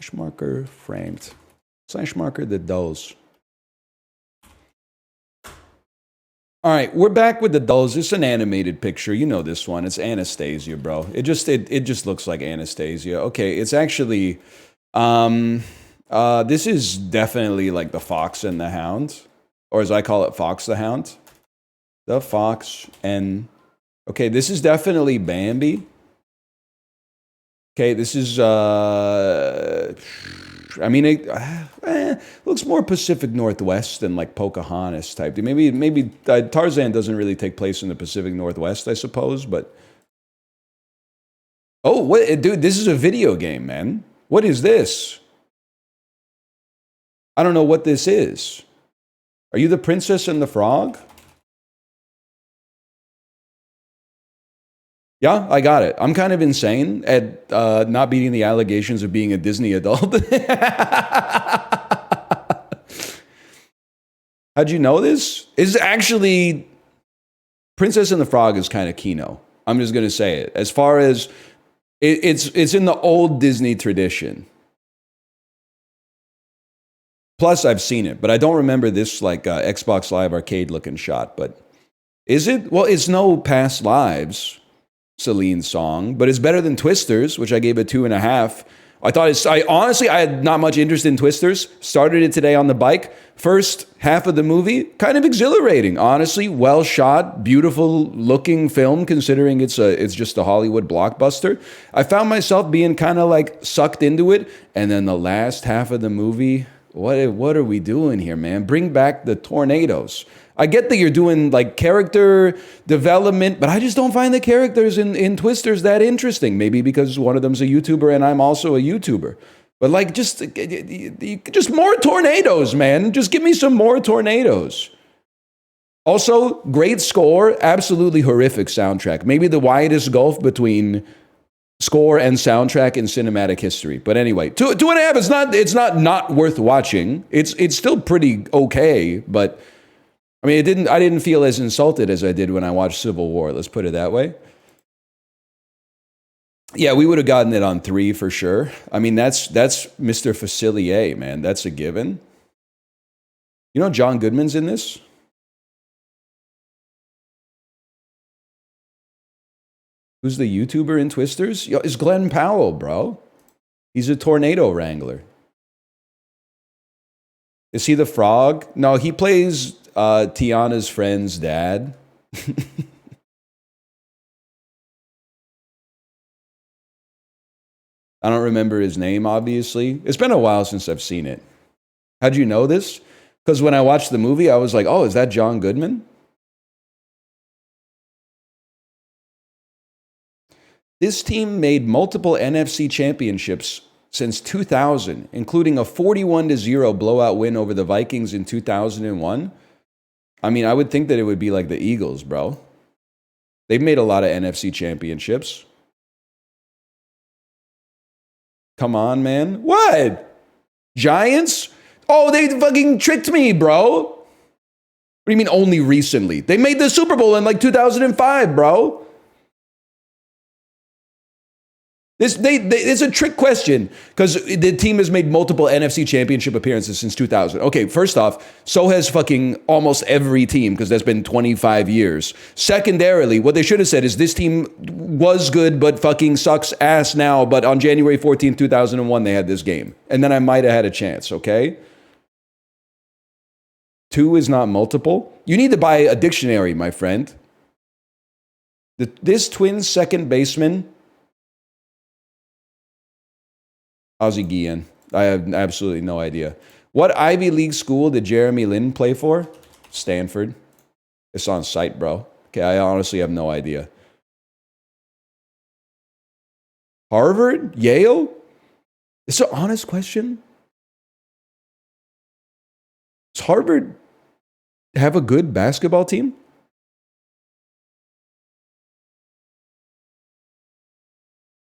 Slash marker framed. Slash marker the dolls. All right, we're back with the dolls. It's an animated picture. You know this one. It's Anastasia, bro. It just looks like Anastasia. Okay, it's actually this is definitely like the Fox and the Hound, or as I call it, Fox the Hound. The Fox and okay, this is definitely Bambi. Okay, this is I mean, it looks more Pacific Northwest than like Pocahontas type. Maybe Tarzan doesn't really take place in the Pacific Northwest, I suppose. But oh, what, dude? This is a video game, man. What is this? I don't know what this is. Are you the Princess and the Frog? Yeah, I got it. I'm kind of insane at not beating the allegations of being a Disney adult. How'd you know this? It's actually Princess and the Frog is kind of Kino. I'm just gonna say it. As far as it's in the old Disney tradition. Plus, I've seen it, but I don't remember this like Xbox Live Arcade looking shot. But is it? Well, it's no Past Lives. Celine song, but it's better than Twisters, which I gave a 2.5. I honestly had not much interest in Twisters. Started it today on the bike. First half of the movie, kind of exhilarating. Honestly, well shot, beautiful looking film considering it's just a Hollywood blockbuster. I found myself being kind of like sucked into it, and then the last half of the movie, what are we doing here, man? Bring back the tornadoes. I get that you're doing like character development, but I just don't find the characters in Twisters that interesting. Maybe because one of them's a YouTuber and I'm also a YouTuber. But like just more tornadoes, man. Just give me some more tornadoes. Also, great score, absolutely horrific soundtrack. Maybe the widest gulf between score and soundtrack in cinematic history. But anyway, 2.5. It's not worth watching. It's still pretty okay, but I mean, I didn't feel as insulted as I did when I watched Civil War. Let's put it that way. Yeah, we would have gotten it on 3 for sure. I mean, that's Mr. Facilier, man. That's a given. You know John Goodman's in this? Who's the YouTuber in Twisters? Yo, it's Glenn Powell, bro. He's a tornado wrangler. Is he the frog? No, he plays Tiana's friend's dad. I don't remember his name, obviously. It's been a while since I've seen it. How'd you know this? Because when I watched the movie, I was like, oh, is that John Goodman? This team made multiple NFC championships since 2000, including a 41-0 blowout win over the Vikings in 2001. I mean, I would think that it would be like the Eagles, bro. They've made a lot of NFC championships. Come on, man. What? Giants? Oh, they fucking tricked me, bro. What do you mean only recently? They made the Super Bowl in like 2005, bro. It's a trick question because the team has made multiple NFC championship appearances since 2000. Okay, first off, so has fucking almost every team because that's been 25 years. Secondarily, what they should have said is this team was good but fucking sucks ass now, but on January 14th, 2001, they had this game. And then I might have had a chance, okay? 2 is not multiple. You need to buy a dictionary, my friend. This Twins second baseman... Ozzie Guillen. I have absolutely no idea. What Ivy League school did Jeremy Lin play for? Stanford. It's on site, bro. Okay, I honestly have no idea. Harvard? Yale? It's an honest question. Does Harvard have a good basketball team?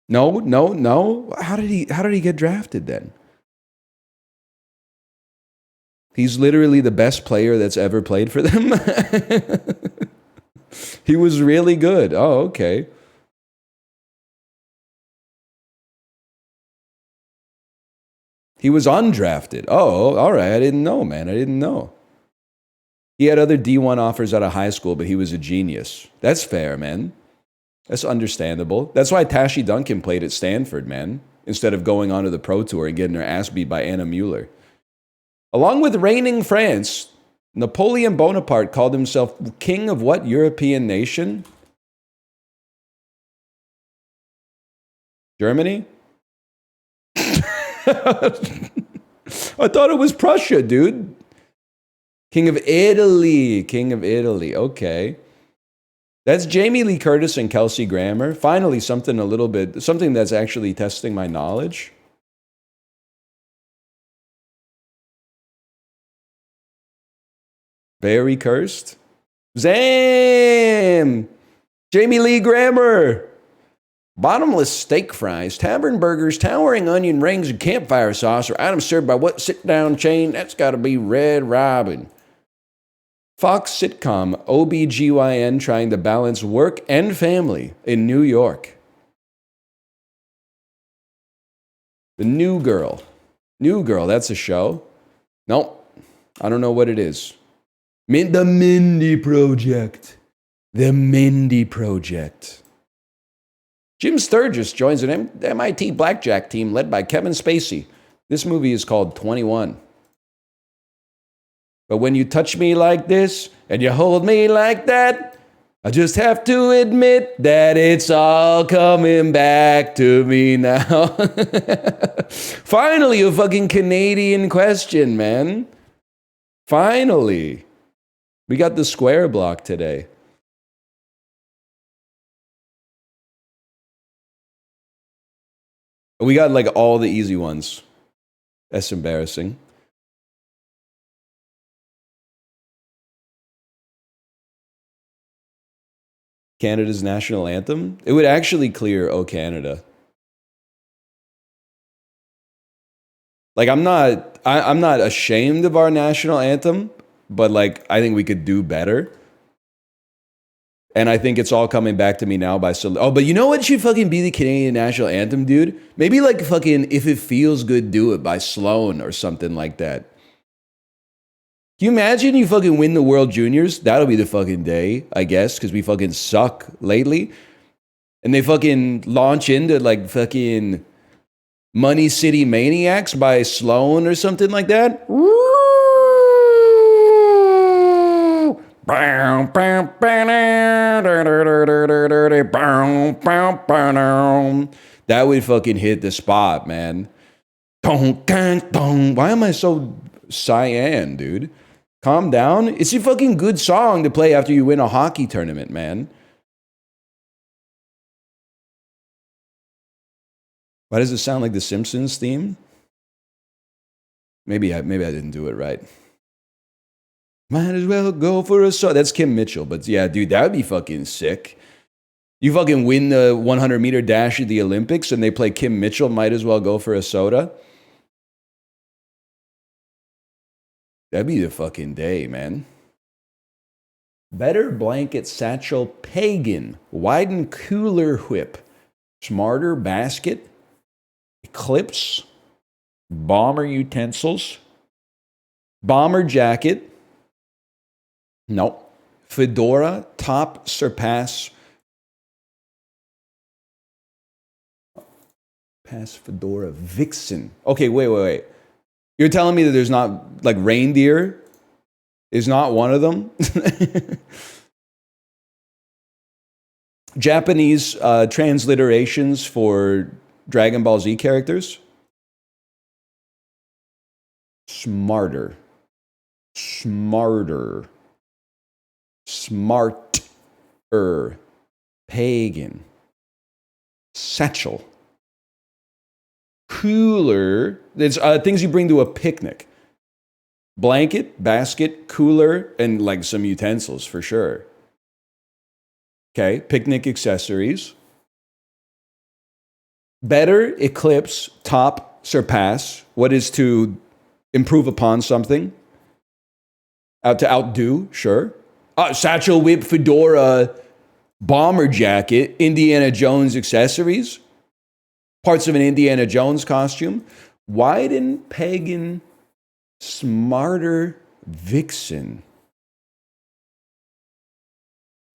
No. How did he get drafted then? He's literally the best player that's ever played for them. He was really good. Oh, okay. He was undrafted. Oh, all right. I didn't know, man. I didn't know. He had other D1 offers out of high school, but he was a genius. That's fair, man. That's understandable. That's why Tashi Duncan played at Stanford, man, instead of going on to the Pro Tour and getting her ass beat by Anna Mueller. Along with reigning France, Napoleon Bonaparte called himself king of what European nation? Germany? I thought it was Prussia, dude. King of Italy. King of Italy. Okay. That's Jamie Lee Curtis and Kelsey Grammer. Finally, something that's actually testing my knowledge. Very cursed. Zam! Jamie Lee Grammer. Bottomless steak fries, tavern burgers, towering onion rings, and campfire sauce are items served by what sit-down chain? That's got to be Red Robin. Fox sitcom OBGYN trying to balance work and family in New York. The New Girl. New Girl, that's a show. Nope, I don't know what it is. The Mindy Project. The Mindy Project. Jim Sturgis joins an MIT blackjack team led by Kevin Spacey. This movie is called 21. But when you touch me like this and you hold me like that, I just have to admit that it's all coming back to me now. Finally, a fucking Canadian question, man. Finally. We got the square block today. We got like all the easy ones. That's embarrassing. Canada's national anthem? It would actually clear "O Canada." Like I'm not ashamed of our national anthem, but like I think we could do better. And I think it's all coming back to me now by oh, but you know what should fucking be the Canadian national anthem, dude? Maybe like fucking "If It Feels Good, Do It" by Sloan or something like that. Can you imagine you fucking win the World Juniors? That'll be the fucking day, I guess, because we fucking suck lately. And they fucking launch into like fucking Money City Maniacs by Sloan or something like that. That would fucking hit the spot, man. Why am I so cyan, dude? Calm down. It's a fucking good song to play after you win a hockey tournament, man. Why does it sound like the Simpsons theme? Maybe I didn't do it right. Might as well go for a soda. That's Kim Mitchell, but yeah, dude, that would be fucking sick. You fucking win the 100-meter dash at the Olympics and they play Kim Mitchell, Might As Well Go for a Soda. That'd be the fucking day, man. Better blanket satchel pagan. Widen cooler whip. Smarter basket. Eclipse. Bomber utensils. Bomber jacket. Nope. Fedora top surpass. Pass fedora vixen. Okay, wait. You're telling me that there's not, like, reindeer is not one of them? Japanese transliterations for Dragon Ball Z characters? Smarter. Pagan. Satchel. Cooler. It's things you bring to a picnic. Blanket, basket, cooler, and like some utensils for sure. Okay, picnic accessories. Better, eclipse, top, surpass. What is to improve upon something? To outdo, sure. Satchel, whip, fedora, bomber jacket, Indiana Jones accessories. Parts of an Indiana Jones costume. Widen pagan smarter vixen.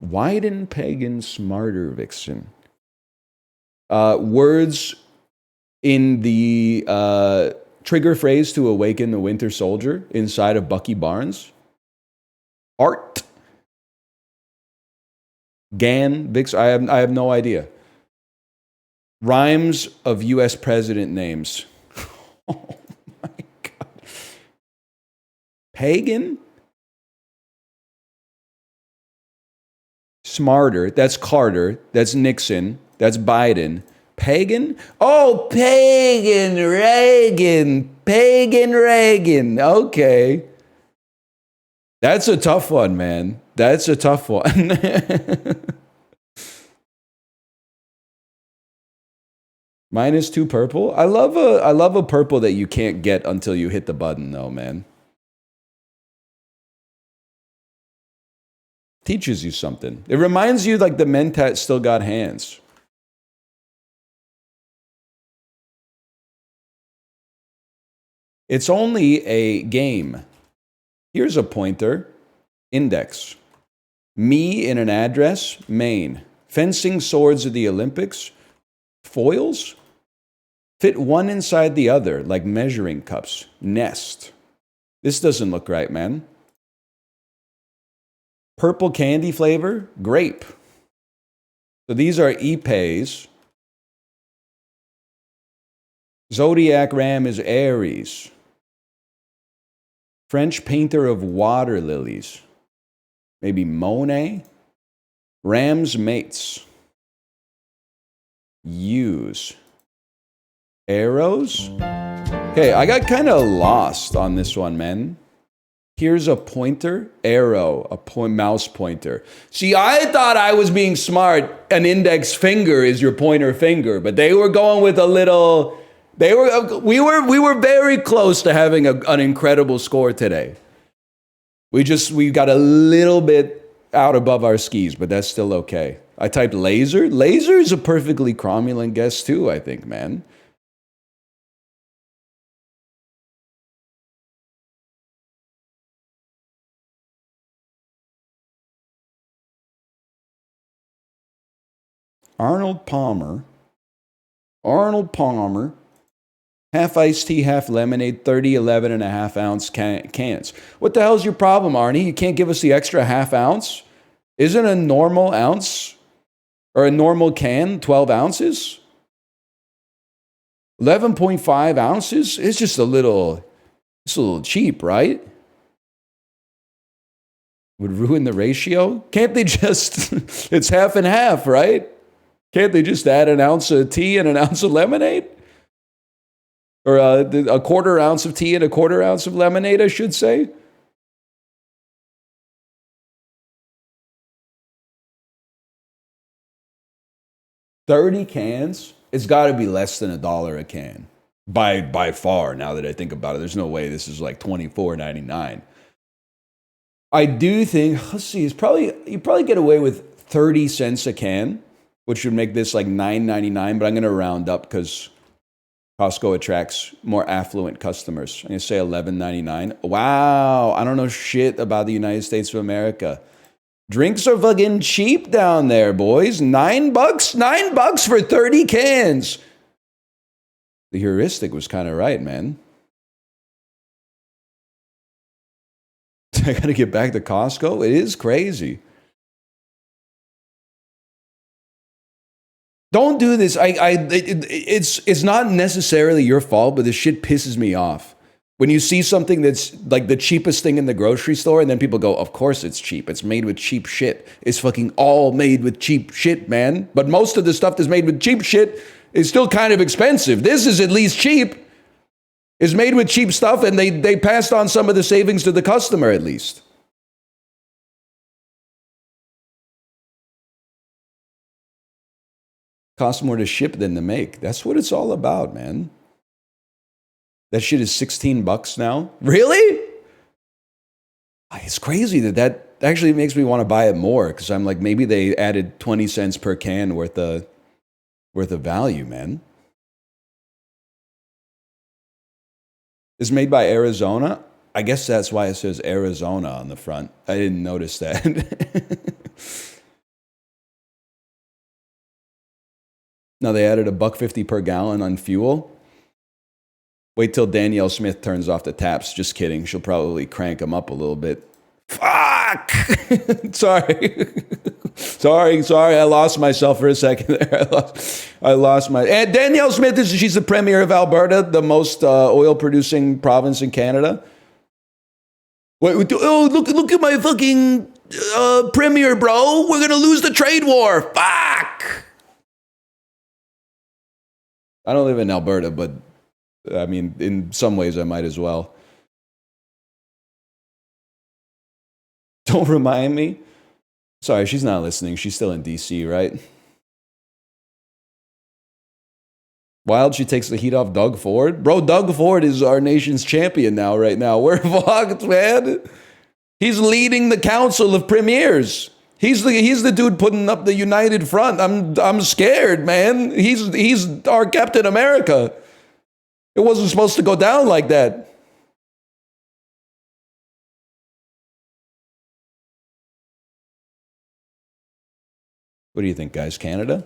Widen pagan smarter vixen. Words in the trigger phrase to awaken the Winter Soldier inside of Bucky Barnes. Art. Gan, Vix, I have no idea. Rhymes of U.S. president names. Oh my God. Pagan? Smarter. That's Carter. That's Nixon. That's Biden. Pagan? Oh, Pagan Reagan. Pagan Reagan. Okay. That's a tough one, man. That's a tough one. -2 purple. I love a purple that you can't get until you hit the button, though, man. Teaches you something. It reminds you like the Mentat still got hands. It's only a game. Here's a pointer. Index. Me in an address. Main. Fencing swords of the Olympics. Foils. Fit one inside the other like measuring cups. Nest. This doesn't look right, man. Purple candy flavor. Grape. So these are Ipes. Zodiac ram is Aries. French painter of water lilies. Maybe Monet. Ram's mates. Use. Arrows. Okay, I got kind of lost on this one, man. Here's a pointer, arrow, mouse pointer. See, I thought I was being smart. An index finger is your pointer finger, but they were going with a little. We were very close to having an incredible score today. We got a little bit out above our skis, but that's still okay. I typed laser. Laser is a perfectly cromulent guess too, I think, man. Arnold Palmer. Half iced tea, half lemonade, 30, 11.5 ounce cans. What the hell's your problem, Arnie? You can't give us the extra half ounce? Isn't a normal ounce or a normal can 12 ounces? 11.5 ounces? It's just a little cheap, right? Would ruin the ratio? Can't they just, it's half and half, right? Can't they just add an ounce of tea and an ounce of lemonade? Or a quarter ounce of tea and a quarter ounce of lemonade, I should say. $30 cans? It's got to be less than $1 a can. By far, now that I think about it. There's no way this is like $24.99. I do think, let's see, you probably get away with 30 cents a can, which would make this like $9.99, but I'm going to round up because Costco attracts more affluent customers. I'm going to say $11.99. Wow, I don't know shit about the United States of America. Drinks are fucking cheap down there, boys. $9? $9 for 30 cans. The heuristic was kind of right, man. I got to get back to Costco. It is crazy. Don't do this. It's not necessarily your fault, but this shit pisses me off. When you see something that's like the cheapest thing in the grocery store, and then people go, of course it's cheap. It's made with cheap shit. It's fucking all made with cheap shit, man. But most of the stuff that's made with cheap shit is still kind of expensive. This is at least cheap. It's made with cheap stuff, and they passed on some of the savings to the customer at least. Costs more to ship than to make. That's what it's all about, man. That shit is $16 now. Really? It's crazy that actually makes me want to buy it more because I'm like, maybe they added 20 cents per can worth of value, man. is made by Arizona. I guess that's why it says Arizona on the front. I didn't notice that. Now they added $1.50 per gallon on fuel. Wait till Danielle Smith turns off the taps. Just kidding. She'll probably crank them up a little bit. Fuck! Sorry. Sorry. I lost myself for a second there. I lost my... And Danielle Smith, she's the premier of Alberta, the most oil-producing province in Canada. Wait, oh, look at my fucking premier, bro. We're going to lose the trade war. Fuck! I don't live in Alberta, but I mean, in some ways I might as well. Don't remind me. Sorry, she's not listening. She's still in DC, right? Wild, she takes the heat off Doug Ford. Bro, Doug Ford is our nation's champion now, right now. We're fucked, man. He's leading the council of premiers. He's the dude putting up the united front. I'm scared, man. He's our Captain America. It wasn't supposed to go down like that. What do you think, guys? Canada?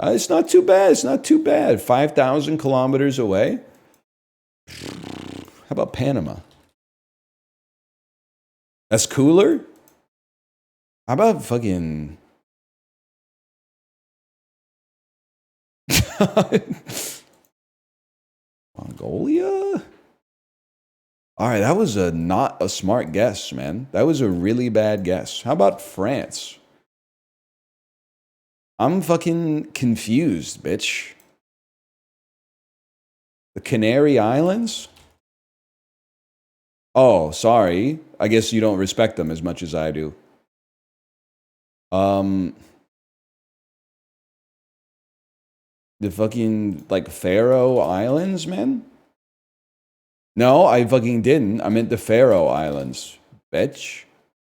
It's not too bad. It's not too bad. 5,000 kilometers away. How about Panama? That's cooler? How about fucking... Mongolia? All right, that was not a smart guess, man. That was a really bad guess. How about France? I'm fucking confused, bitch. The Canary Islands? Oh, sorry. I guess you don't respect them as much as I do. The fucking, like, Faroe Islands, man? No, I fucking didn't. I meant the Faroe Islands, bitch.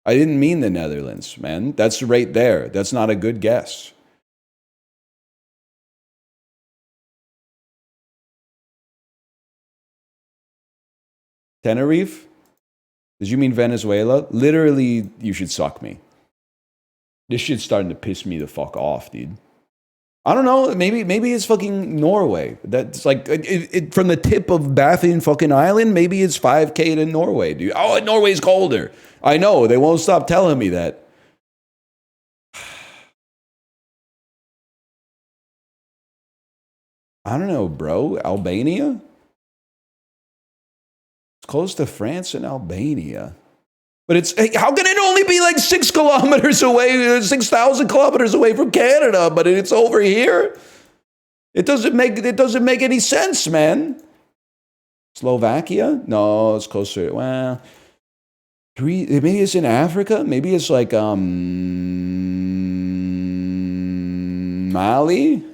I didn't mean the Netherlands, man. That's right there. That's not a good guess. Tenerife? Did you mean Venezuela? Literally, you should suck me. This shit's starting to piss me the fuck off, dude. I don't know. Maybe it's fucking Norway. That's like from the tip of Baffin fucking Island. Maybe it's 5K to Norway, dude. Oh, Norway's colder. I know. They won't stop telling me that. I don't know, bro. Albania? It's close to France and Albania. But it's, how can it only be like 6 kilometers away, 6,000 kilometers away from Canada, but it's over here? It doesn't make any sense, man. Slovakia? No, it's closer. Well, maybe it's in Africa. Maybe it's like Mali.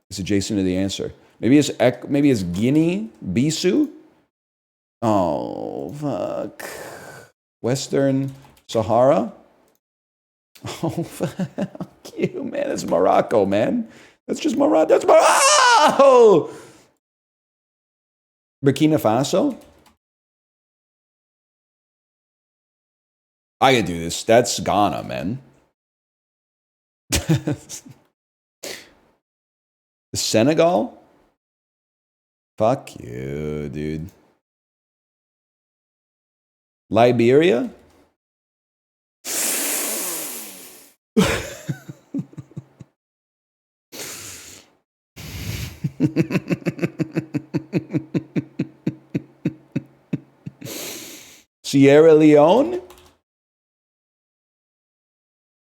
It's adjacent to the answer. Maybe it's Guinea, Bissau. Oh, fuck. Western Sahara? Oh, fuck you, man. That's Morocco, man. That's just Morocco. That's Morocco! Burkina Faso? I can do this. That's Ghana, man. Senegal? Fuck you, dude. Liberia? Sierra Leone?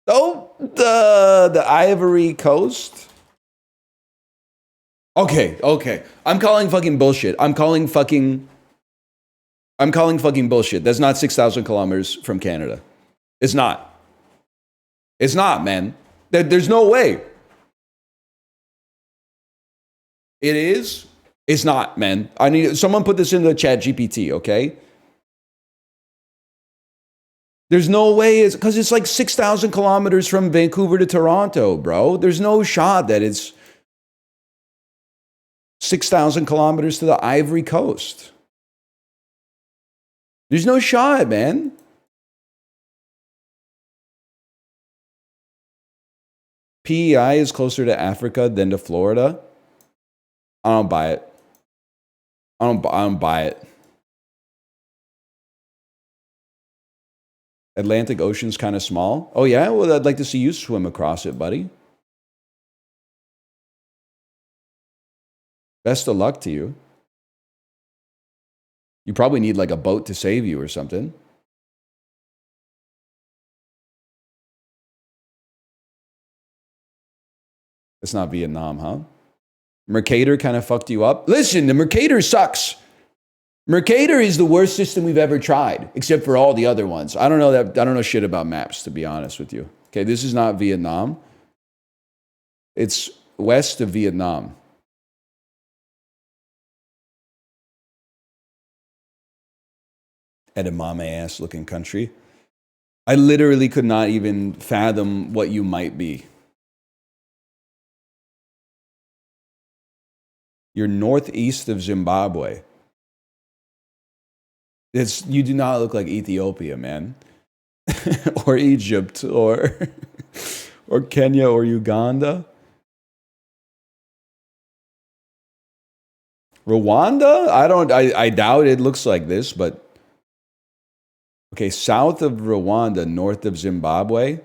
Oh, the Ivory Coast? Okay. I'm calling fucking bullshit. I'm calling fucking bullshit. That's not 6,000 kilometers from Canada. It's not. It's not, man. There's no way. It is? It's not, man. I need someone put this in the chat GPT, okay? There's no way, because it's like 6,000 kilometers from Vancouver to Toronto, bro. There's no shot that it's... 6,000 kilometers to the Ivory Coast. There's no shot, man. PEI is closer to Africa than to Florida. I don't buy it. I don't buy it. Atlantic Ocean's kind of small. Oh yeah? Well, I'd like to see you swim across it, buddy. Best of luck to you. You probably need like a boat to save you or something. It's not Vietnam, huh? Mercator kind of fucked you up. Listen, the Mercator sucks. Mercator is the worst system we've ever tried, except for all the other ones. I don't know shit about maps, to be honest with you. Okay, this is not Vietnam. It's west of Vietnam. Edamame-ass looking country. I literally could not even fathom what you might be. You're northeast of Zimbabwe. You do not look like Ethiopia, man. Or Egypt, or Kenya, or Uganda. Rwanda? I doubt it looks like this, but okay, south of Rwanda, north of Zimbabwe.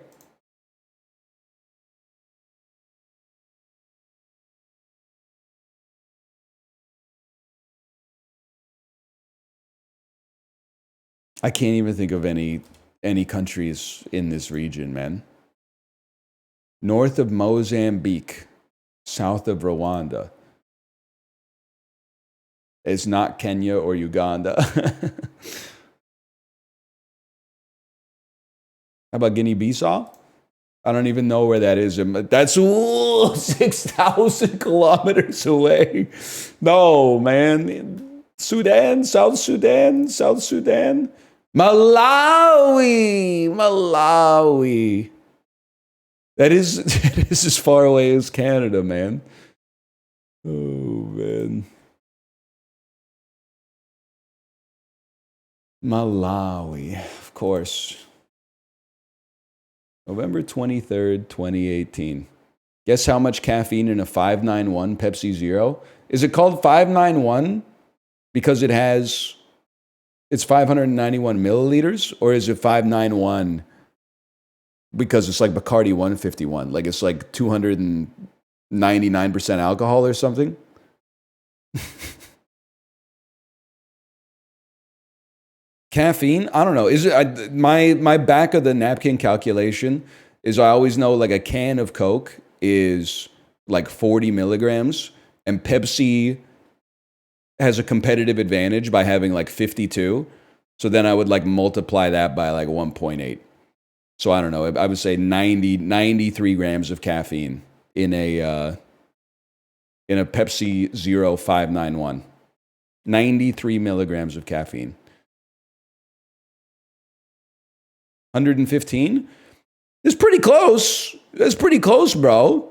I can't even think of any countries in this region, man. North of Mozambique, south of Rwanda. It's not Kenya or Uganda. How about Guinea-Bissau? I don't even know where that is. That's 6,000 kilometers away. No, man. Sudan, South Sudan. Malawi. That is as far away as Canada, man. Oh, man. Malawi, of course. November 23rd, 2018. Guess how much caffeine in a 591 Pepsi Zero? Is it called 591 because it's 591 milliliters? Or is it 591 because it's like Bacardi 151? Like it's like 299% alcohol or something? Caffeine? I don't know. Is it my back of the napkin calculation is I always know like a can of Coke is like 40 milligrams and Pepsi has a competitive advantage by having like 52. So then I would like multiply that by like 1.8. So I don't know. I would say 93 grams of caffeine in a Pepsi Zero 591. 93 milligrams of caffeine. 115? It's pretty close. It's pretty close, bro.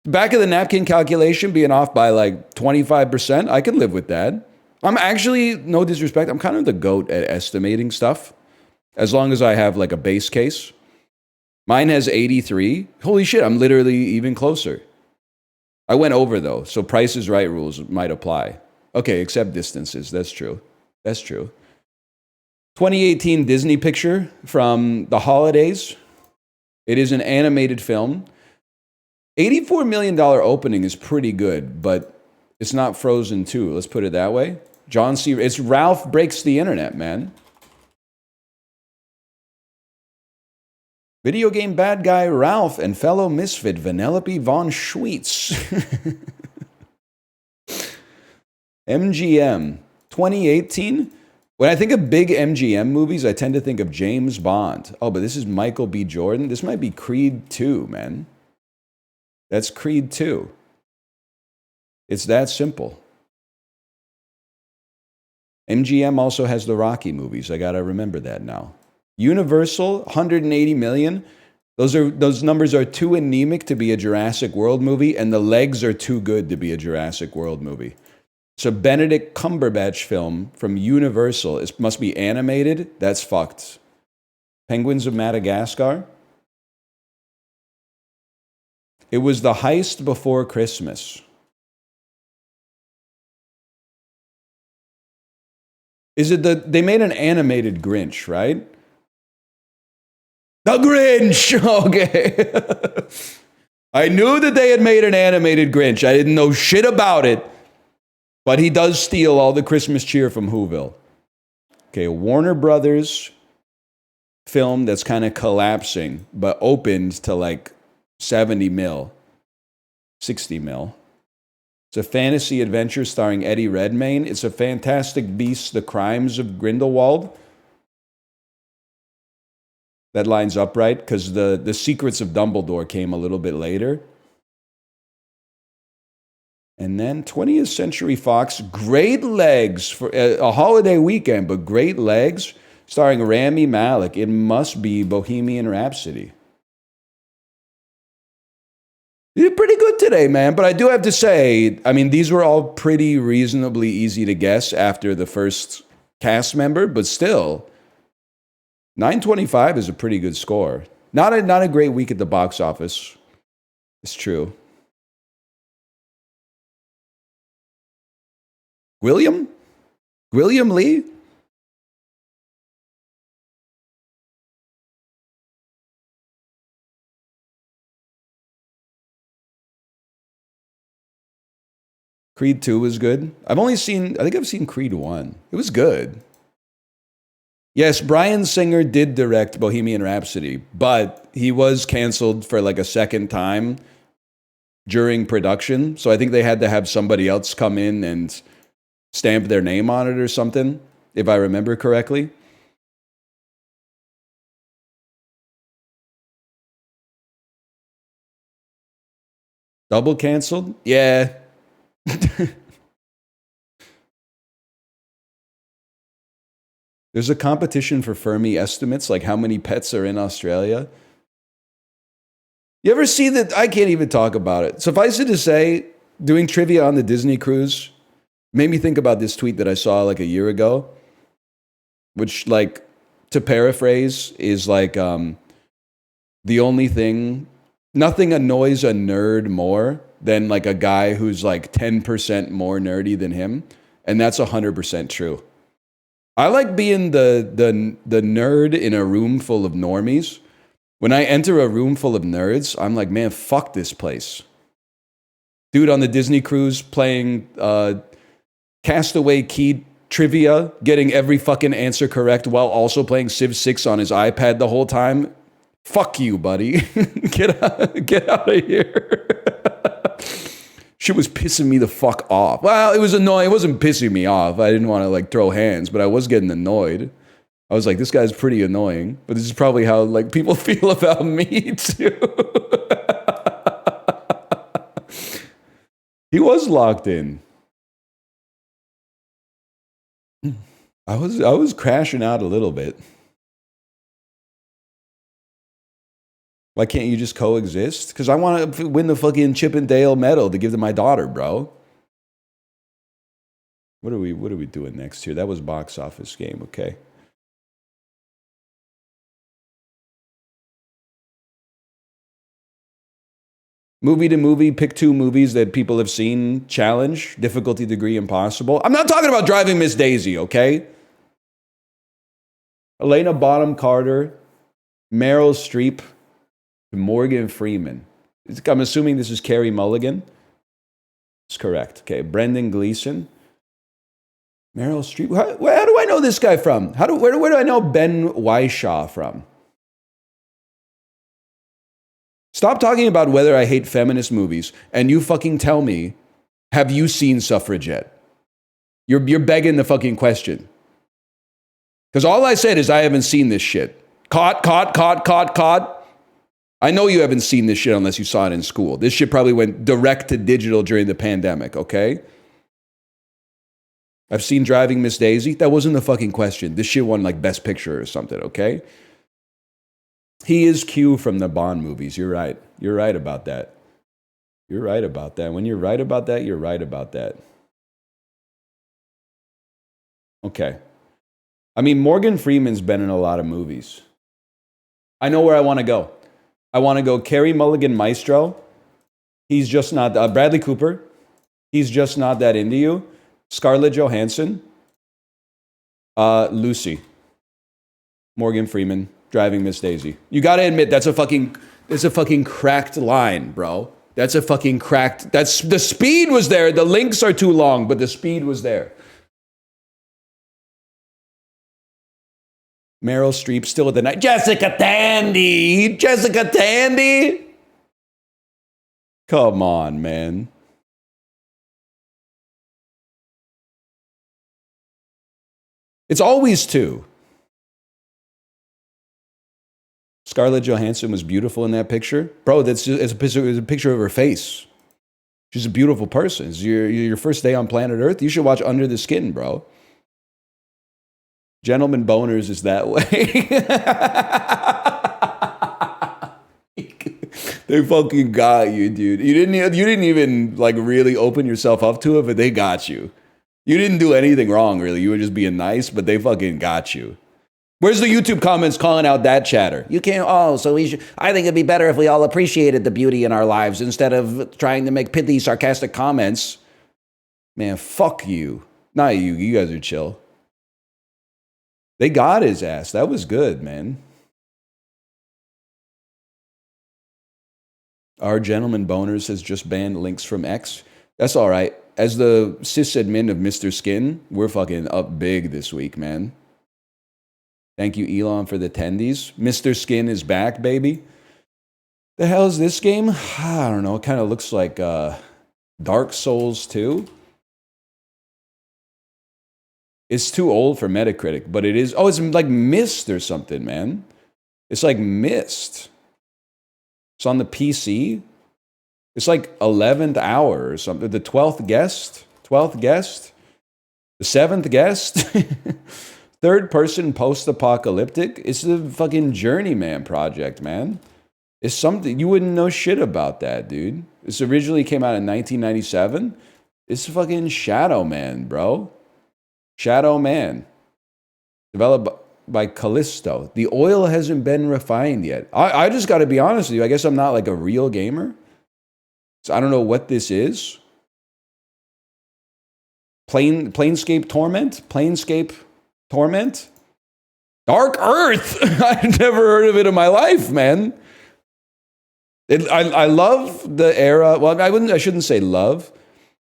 Back of the napkin calculation being off by like 25%, I can live with that. I'm actually, no disrespect, I'm kind of the GOAT at estimating stuff. As long as I have like a base case. Mine has 83. Holy shit, I'm literally even closer. I went over though, so Price is Right rules might apply. Okay, except distances. That's true. 2018 Disney picture from the holidays. It is an animated film. $84 million opening is pretty good, but it's not Frozen 2. Let's put it that way. John C. It's Ralph Breaks the Internet, man. Video game bad guy Ralph and fellow misfit Vanellope von Schweetz. MGM 2018. When I think of big MGM movies, I tend to think of James Bond. Oh, but this is Michael B. Jordan. This might be Creed 2, man. That's Creed 2. It's that simple. MGM also has the Rocky movies. I got to remember that now. Universal, 180 million. Those numbers are too anemic to be a Jurassic World movie, and the legs are too good to be a Jurassic World movie. It's a Benedict Cumberbatch film from Universal. It must be animated. That's fucked. Penguins of Madagascar. It was The Heist Before Christmas. Is it they made an animated Grinch, right? The Grinch! Okay. I knew that they had made an animated Grinch. I didn't know shit about it. But he does steal all the Christmas cheer from Whoville. Okay, Warner Brothers film that's kind of collapsing, but opened to like 70 mil, 60 mil. It's a fantasy adventure starring Eddie Redmayne. It's a Fantastic Beasts, The Crimes of Grindelwald. That lines up right, because the Secrets of Dumbledore came a little bit later. And then 20th Century Fox, Great Legs for a holiday weekend, but Great Legs, starring Rami Malek. It must be Bohemian Rhapsody. You did pretty good today, man. But I do have to say, I mean, these were all pretty reasonably easy to guess after the first cast member, but still, 925 is a pretty good score. Not a great week at the box office. It's true. William Lee? Creed 2 was good. I think I've seen Creed 1. It was good. Yes, Bryan Singer did direct Bohemian Rhapsody, but he was canceled for like a second time during production. So I think they had to have somebody else come in and stamp their name on it or something, if I remember correctly. Double canceled? Yeah. There's a competition for Fermi estimates, like how many pets are in Australia. You ever see that? I can't even talk about it. Suffice it to say, doing trivia on the Disney cruise made me think about this tweet that I saw like a year ago, which, like, to paraphrase, is like the only thing, nothing annoys a nerd more than like a guy who's like 10% more nerdy than him. And that's 100% true. I like being the nerd in a room full of normies. When I enter a room full of nerds, I'm like, man, fuck this place. Dude on the Disney cruise playing Castaway Key trivia, getting every fucking answer correct while also playing Civ 6 on his iPad the whole time. Fuck you, buddy. Get out of here. Shit was pissing me the fuck off. Well, it was annoying. It wasn't pissing me off. I didn't want to like throw hands, but I was getting annoyed. I was like, this guy's pretty annoying. But this is probably how like people feel about me too. He was locked in. I was crashing out a little bit. Why can't you just coexist? Because I want to win the fucking Chip and Dale medal to give to my daughter, bro. What are we doing next here? That was box office game, okay. Movie to movie, pick two movies that people have seen, challenge, difficulty degree impossible. I'm not talking about Driving Miss Daisy, okay? Elena Bonham Carter, Meryl Streep, Morgan Freeman. I'm assuming this is Carey Mulligan. It's correct. Okay, Brendan Gleeson. Meryl Streep. How do I know this guy from? Where do I know Ben Whishaw from? Stop talking about whether I hate feminist movies, and you fucking tell me, have you seen Suffragette? You're begging the fucking question. Because all I said is I haven't seen this shit. Caught. I know you haven't seen this shit unless you saw it in school. This shit probably went direct to digital during the pandemic, okay? I've seen Driving Miss Daisy. That wasn't the fucking question. This shit won like Best Picture or something, okay? He is Q from the Bond movies. You're right. You're right about that. You're right about that. When you're right about that, you're right about that. Okay. I mean, Morgan Freeman's been in a lot of movies. I know where I want to go. I want to go Carey Mulligan Maestro. He's just not... Bradley Cooper. He's just not that into you. Scarlett Johansson. Lucy. Morgan Freeman. Driving Miss Daisy. You got to admit, that's a fucking cracked line, bro. That's a fucking cracked... The speed was there. The links are too long, but the speed was there. Meryl Streep, Still at the Night. Jessica Tandy! Jessica Tandy! Come on, man. It's always two. Scarlett Johansson was beautiful in that picture. Bro, it's a picture of her face. She's a beautiful person. It's your first day on planet Earth. You should watch Under the Skin, bro. Gentleman Boners is that way. They fucking got you, dude. You didn't even like really open yourself up to it, but they got you. You didn't do anything wrong, really. You were just being nice, but they fucking got you. Where's the YouTube comments calling out that chatter? You can't, so we should, I think it'd be better if we all appreciated the beauty in our lives instead of trying to make pithy, sarcastic comments. Man, fuck you. Not you. You guys are chill. They got his ass. That was good, man. Our Gentleman Boners has just banned links from X. That's all right. As the sysadmin of Mr. Skin, we're fucking up big this week, man. Thank you, Elon, for the tendies. Mr. Skin is back, baby. The hell is this game? I don't know. It kind of looks like Dark Souls 2. It's too old for Metacritic, but it is... Oh, it's like Myst or something, man. It's like Myst. It's on the PC. It's like 11th hour or something. The 12th guest? 12th guest? The 7th guest? Third person post-apocalyptic? It's the fucking Journeyman project, man. It's something... You wouldn't know shit about that, dude. This originally came out in 1997. It's fucking Shadow Man, bro. Shadow Man, developed by Callisto. The oil hasn't been refined yet. I just got to be honest with you. I guess I'm not like a real gamer. So I don't know what this is. Planescape Torment? Planescape Torment? Dark Earth? I've never heard of it in my life, man. I love the era. Well, I shouldn't say love,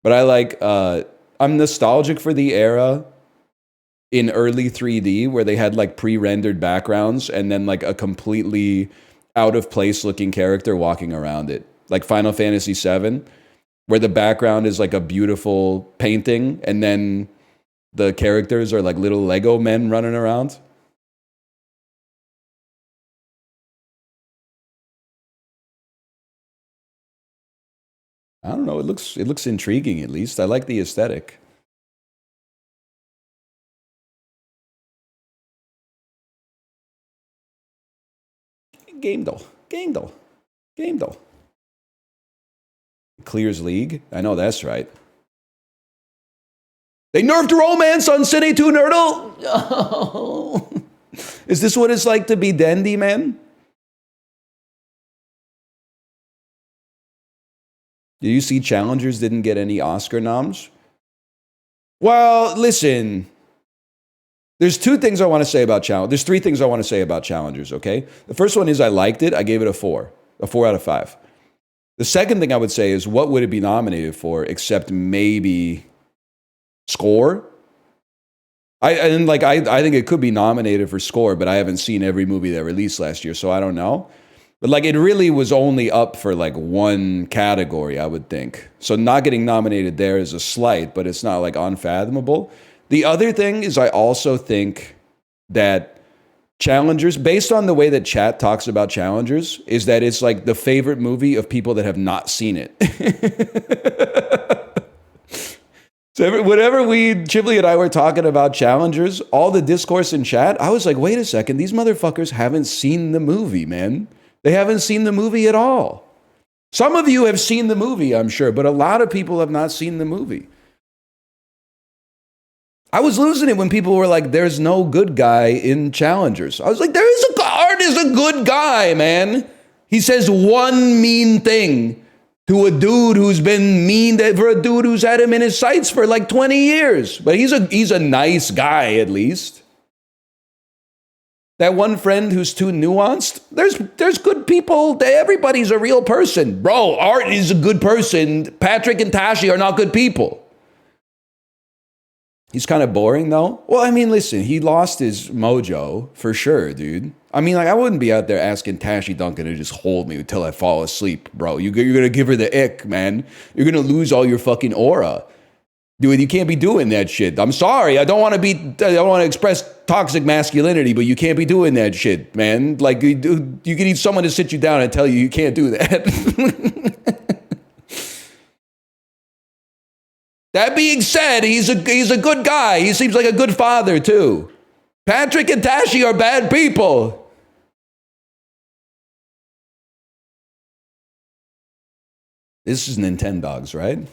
but I like, I'm nostalgic for the era in early 3D where they had like pre-rendered backgrounds and then like a completely out of place looking character walking around it. Like Final Fantasy VII, where the background is like a beautiful painting and then the characters are like little Lego men running around. I don't know. It looks intriguing, at least. I like the aesthetic. Game doll. Clears League. I know that's right. They nerfed romance on City 2 Nerdle. Oh. Is this what it's like to be Dendy, man? Did you see Challengers didn't get any Oscar noms? Well, listen. There's two things I want to say about Challengers. There's three things I want to say about Challengers, okay? The first one is I liked it. I gave it a 4 out of 5. The second thing I would say is what would it be nominated for except maybe score? I think it could be nominated for score, but I haven't seen every movie that released last year, so I don't know. But like it really was only up for like one category, I would think. So not getting nominated there is a slight, but it's not like unfathomable. The other thing is I also think that Challengers, based on the way that chat talks about Challengers, is that it's like the favorite movie of people that have not seen it. So whenever Chiblee and I were talking about challengers, all the discourse in chat, I was like, wait a second, these motherfuckers haven't seen the movie, man. They haven't seen the movie at all. Some of you have seen the movie, I'm sure, but a lot of people have not seen the movie. I was losing it when people were like, there's no good guy in challengers. I was like, Art is a good guy, man. He says one mean thing to a dude who's been mean for a dude who's had him in his sights for like 20 years. But he's a nice guy, at least. That one friend who's too nuanced, there's good people. Everybody's a real person. Bro, Art is a good person. Patrick and Tashi are not good people. He's kind of boring, though. Well, I mean, listen, he lost his mojo for sure, dude. I mean, like, I wouldn't be out there asking Tashi Duncan to just hold me until I fall asleep, bro. You're going to give her the ick, man. You're going to lose all your fucking aura. Dude, you can't be doing that shit. I'm sorry. I don't want to express toxic masculinity, but you can't be doing that shit, man. Like, you need someone to sit you down and tell you can't do that. That being said, he's a good guy. He seems like a good father, too. Patrick and Tashi are bad people. This is Nintendogs, right?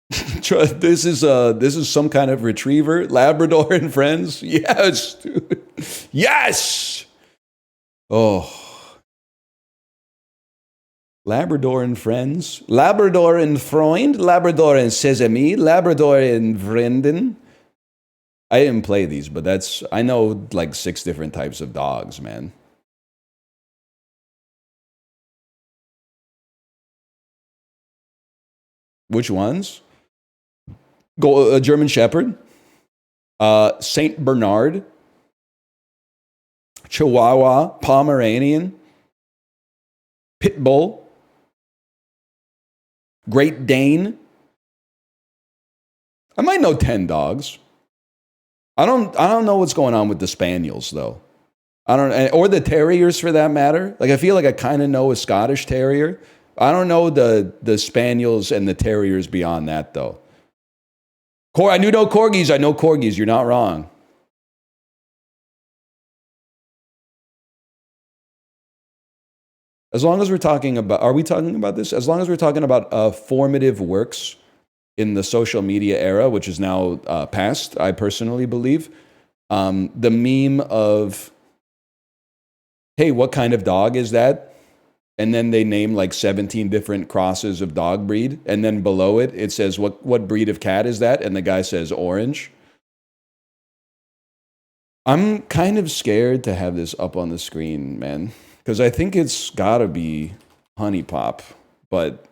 This is some kind of retriever, Labrador and friends. Yes, dude. Yes. Oh. Labrador and friends, Labrador and Freund, Labrador and Sesame, Labrador and Vrienden. I didn't play these, but I know like 6 different types of dogs, man. Which ones? A German Shepherd, Saint Bernard, Chihuahua, Pomeranian, Pit Bull, Great Dane. I might know 10 dogs. I don't know what's going on with the Spaniels though. Or the Terriers for that matter. Like I feel like I kind of know a Scottish Terrier. I don't know the Spaniels and the Terriers beyond that though. I knew no Corgis. I know Corgis. You're not wrong. As long as we're talking about, are we talking about this? As long as we're talking about formative works in the social media era, which is now past, I personally believe, the meme of, hey, what kind of dog is that? And then they name like 17 different crosses of dog breed. And then below it, it says, what breed of cat is that? And the guy says orange. I'm kind of scared to have this up on the screen, man. Because I think it's gotta be HuniePop, but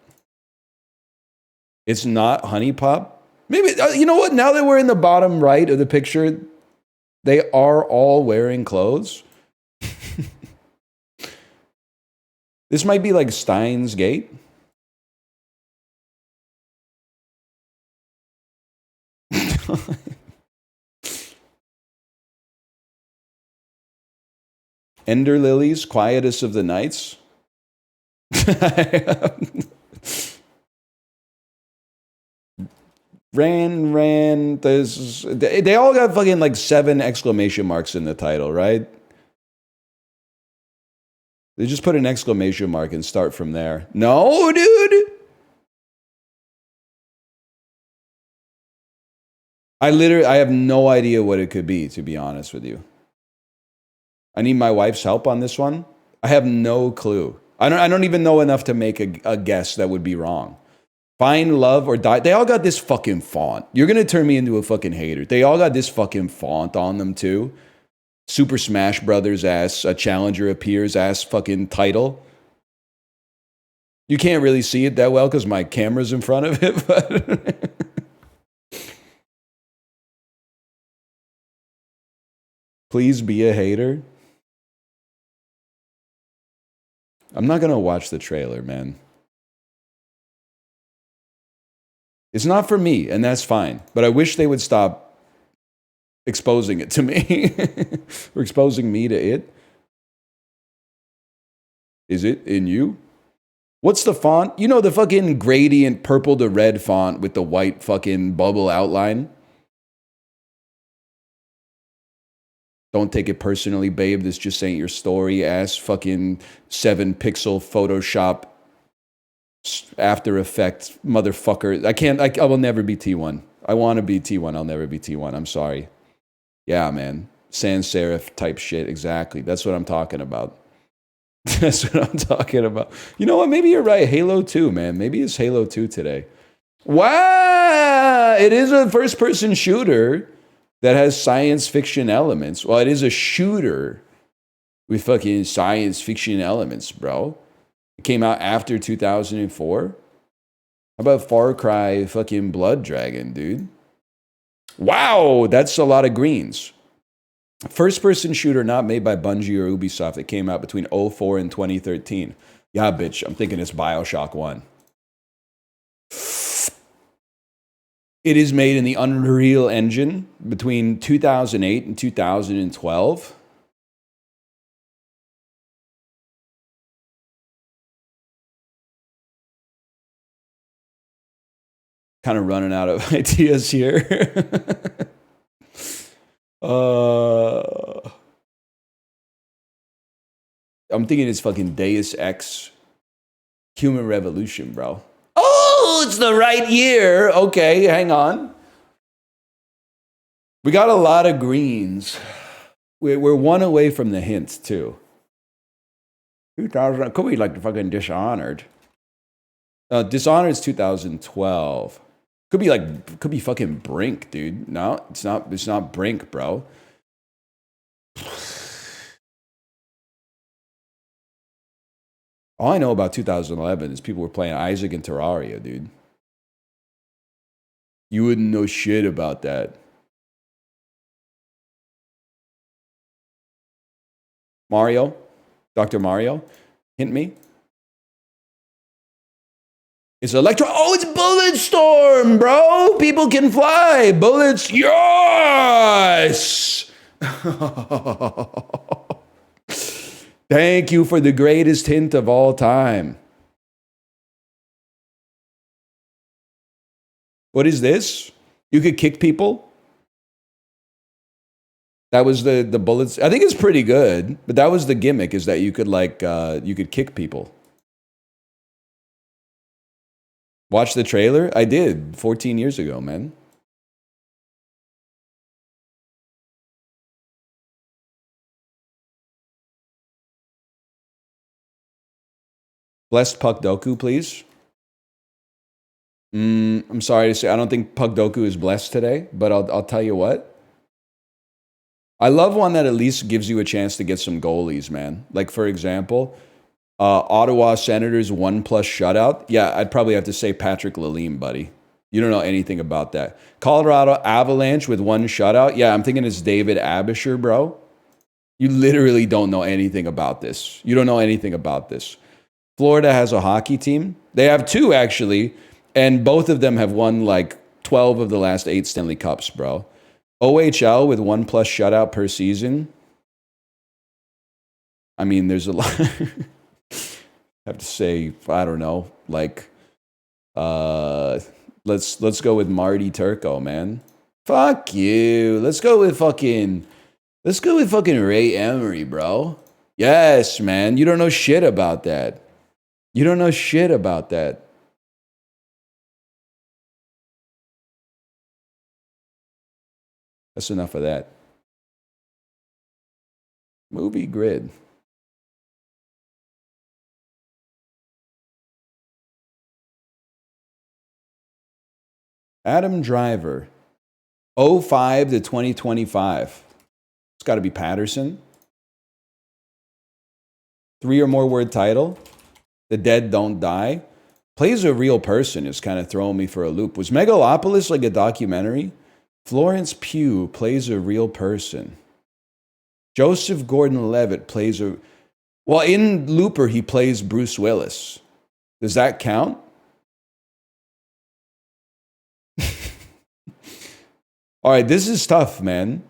it's not HuniePop. Maybe, you know what? Now that we're in the bottom right of the picture, they are all wearing clothes. This might be like Steins Gate. Ender Lilies, Quietest of the Nights. Ran. They all got fucking like 7 exclamation marks in the title, right? They just put an exclamation mark and start from there. No, dude. I have no idea what it could be, to be honest with you. I need my wife's help on this one. I have no clue. I don't even know enough to make a guess that would be wrong. Find Love or Die. They all got this fucking font. You're going to turn me into a fucking hater. They all got this fucking font on them too. Super Smash Brothers ass, a Challenger Appears ass fucking title. You can't really see it that well because my camera's in front of it, but... Please be a hater. I'm not going to watch the trailer, man. It's not for me, and that's fine. But I wish they would stop exposing it to me. Or exposing me to it. Is it in you? What's the font? You know, the fucking gradient purple to red font with the white fucking bubble outline? Don't take it personally, babe. This just ain't your story, ass fucking 7-pixel Photoshop After Effects motherfucker. I will never be T1. I want to be T1. I'll never be T1. I'm sorry. Yeah, man. Sans serif type shit. Exactly. That's what I'm talking about. That's what I'm talking about. You know what? Maybe you're right. Halo 2, man. Maybe it's Halo 2 today. Wow! It is a first-person shooter that has science fiction elements. Well, it is a shooter with fucking science fiction elements, bro. It came out after 2004. How about Far Cry fucking Blood Dragon, dude? Wow, that's a lot of greens. First-person shooter not made by Bungie or Ubisoft. It came out between 2004 and 2013. Yeah, bitch, I'm thinking it's BioShock 1. It is made in the Unreal Engine between 2008 and 2012. Kind of running out of ideas here. I'm thinking it's fucking Deus Ex Human Revolution, bro. Oh, it's the right year. Okay, hang on. We got a lot of greens. We're one away from the hint, too. 2000, could be like the fucking Dishonored. Dishonored's 2012. Could be fucking Brink, dude. No, it's not Brink, bro. All I know about 2011 is people were playing Isaac and Terraria, dude. You wouldn't know shit about that. Mario? Dr. Mario? Hint me? It's Electro. Oh, it's Bulletstorm, bro. People can fly. Bullets. Yes. Thank you for the greatest hint of all time. What is this? You could kick people? That was the bullets. I think it's pretty good, but that was the gimmick, is that you could you could kick people. Watch the trailer? I did 14 years ago, man. Blessed Puck Doku, please. I'm sorry to say, I don't think Puck Doku is blessed today, but I'll tell you what. I love one that at least gives you a chance to get some goalies, man. Like, for example, Ottawa Senators 1+ shutout. Yeah, I'd probably have to say Patrick Lalime, buddy. You don't know anything about that. Colorado Avalanche with 1 shutout. Yeah, I'm thinking it's David Abisher, bro. You literally don't know anything about this. You don't know anything about this. Florida has a hockey team. They have 2, actually, and both of them have won like 12 of the last 8 Stanley Cups, bro. OHL with 1+ shutout per season. I mean, there's a lot. I have to say, I don't know, like, let's go with Marty Turco, man. Fuck you. Let's go with fucking Ray Emery, bro. Yes, man. You don't know shit about that. You don't know shit about that. That's enough of that. Movie grid. Adam Driver. 05 to 2025. It's got to be Patterson. 3 or more word title. The Dead Don't Die. Plays a real person is kind of throwing me for a loop. Was Megalopolis like a documentary? Florence Pugh plays a real person. Joseph Gordon-Levitt plays a... Well, in Looper, he plays Bruce Willis. Does that count? All right, this is tough, man.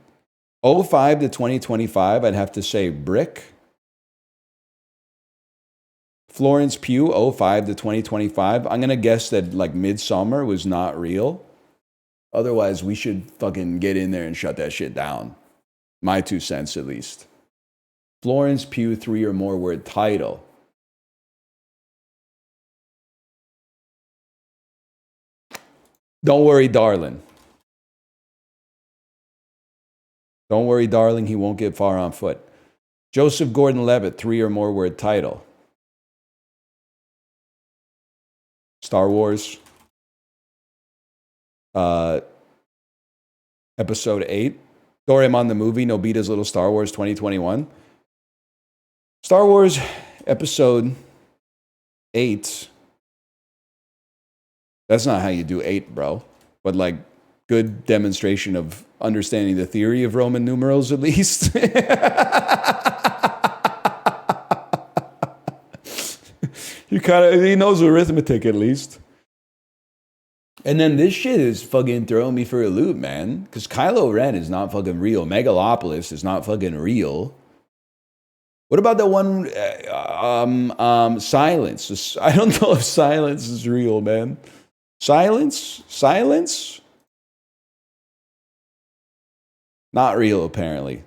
05 to 2025, I'd have to say Brick. Florence Pugh, 05 to 2025. I'm going to guess that like Midsummer was not real. Otherwise, we should fucking get in there and shut that shit down. My 2 cents at least. Florence Pugh, 3 or more word title. Don't worry, darling. Don't worry, darling, he won't get far on foot. Joseph Gordon-Levitt, 3 or more word title. Star Wars. Episode 8. Doraemon the movie, Nobita's Little Star Wars 2021. Star Wars Episode 8. That's not how you do 8, bro. But like, good demonstration of understanding the theory of Roman numerals, at least. He knows arithmetic, at least. And then this shit is fucking throwing me for a loop, man. Because Kylo Ren is not fucking real. Megalopolis is not fucking real. What about the one, Silence? I don't know if Silence is real, man. Silence? Not real, apparently.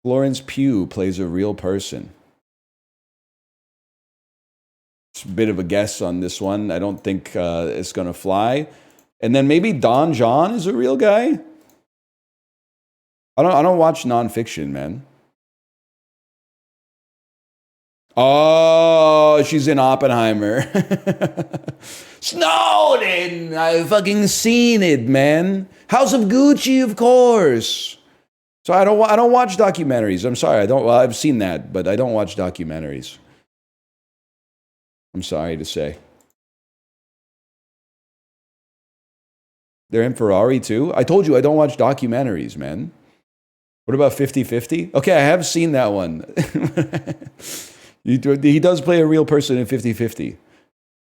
Florence Pugh plays a real person. It's a bit of a guess on this one. I don't think it's going to fly. And then maybe Don John is a real guy? I don't watch nonfiction, man. Oh, she's in Oppenheimer. Snowden! I've fucking seen it, man. House of Gucci, of course. So I don't watch documentaries. I'm sorry. I've seen that, but I don't watch documentaries. I'm sorry to say. They're in Ferrari too? I told you I don't watch documentaries, man. What about 50-50? Okay, I have seen that one. He does play a real person in 50-50.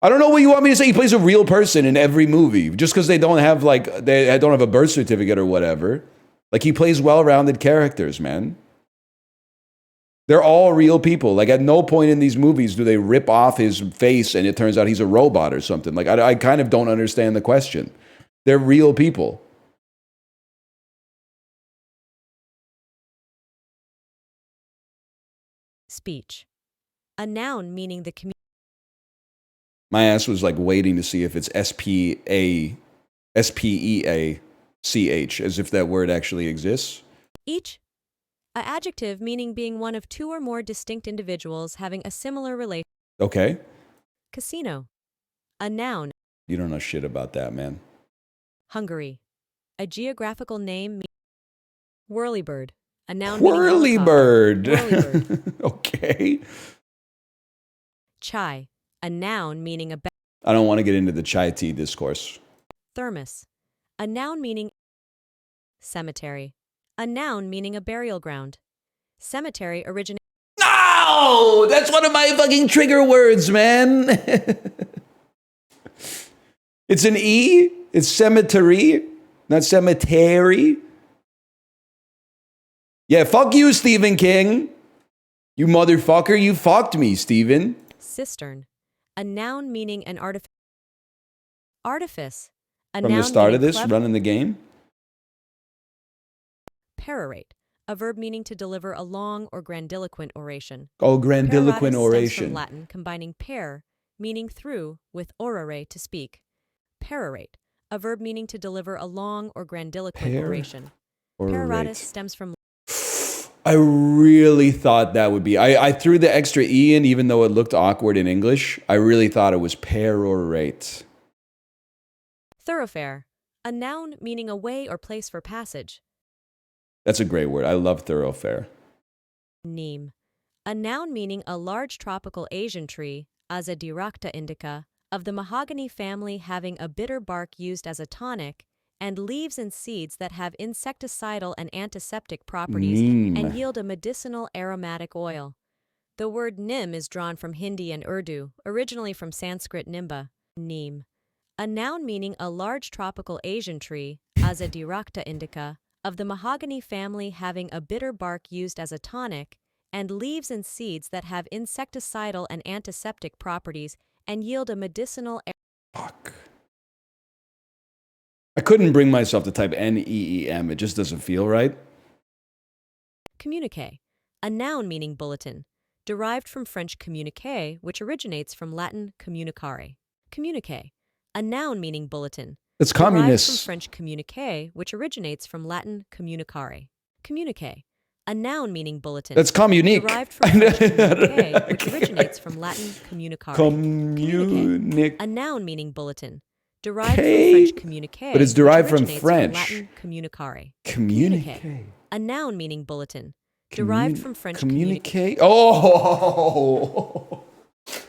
I don't know what you want me to say. He plays a real person in every movie. Just because they don't have a birth certificate or whatever. Like, he plays well-rounded characters, man. They're all real people. Like, at no point in these movies do they rip off his face and it turns out he's a robot or something. Like, I kind of don't understand the question. They're real people. Speech. A noun meaning the community. My ass was like waiting to see if it's S-P-E-A-C-H, as if that word actually exists. Each. A adjective meaning being one of 2 or more distinct individuals having a similar relation. Okay. Casino. A noun. You don't know shit about that, man. Hungary. A geographical name. Whirlybird. A noun. Whirlybird. Whirlybird. Okay. Chai. A noun meaning a I don't want to get into the chai tea discourse. Thermos. A noun meaning cemetery. A noun meaning a burial ground. Cemetery originates. No! That's one of my fucking trigger words, man. It's an E. It's cemetery, not cemetery. Yeah, fuck you, Stephen King. You motherfucker, you fucked me, Stephen. Cistern. A noun meaning an artifice. Artifice. A From noun the start of meaning this, running the game? Perorate. A verb meaning to deliver a long or grandiloquent oration. Oh, grandiloquent Peroratus oration. stems from Latin, combining per, meaning through, with orare, to speak. Perorate. A verb meaning to deliver a long or grandiloquent oration. Peroratus stems from. I really thought that would be. I threw the extra E in, even though it looked awkward in English. I really thought it was perorate. Thoroughfare. A noun meaning a way or place for passage. That's a great word. I love thoroughfare. Neem. A noun meaning a large tropical Asian tree, Azadirachta indica, of the mahogany family having a bitter bark used as a tonic, and leaves and seeds that have insecticidal and antiseptic properties and yield a medicinal aromatic oil. The word neem is drawn from Hindi and Urdu, originally from Sanskrit nimba, neem. A noun meaning a large tropical Asian tree, Azadirachta indica, of the mahogany family having a bitter bark used as a tonic, and leaves and seeds that have insecticidal and antiseptic properties and yield a medicinal. Fuck. I couldn't bring myself to type NEEM. It just doesn't feel right. Communique, a noun meaning bulletin, derived from French communiqué, which originates from Latin communicare. Communique, a noun meaning bulletin. It's Derived from communists. French communiqué, which originates from Latin communicare. Communique, a noun meaning bulletin. That's communique. Derived from French communiqué, which originates from Latin communicare. Communique. A noun meaning bulletin. Derived from French communiqué, but it's derived which from originates French. Latin communicare. Communique. A noun meaning bulletin. Derived from French communicate. Oh,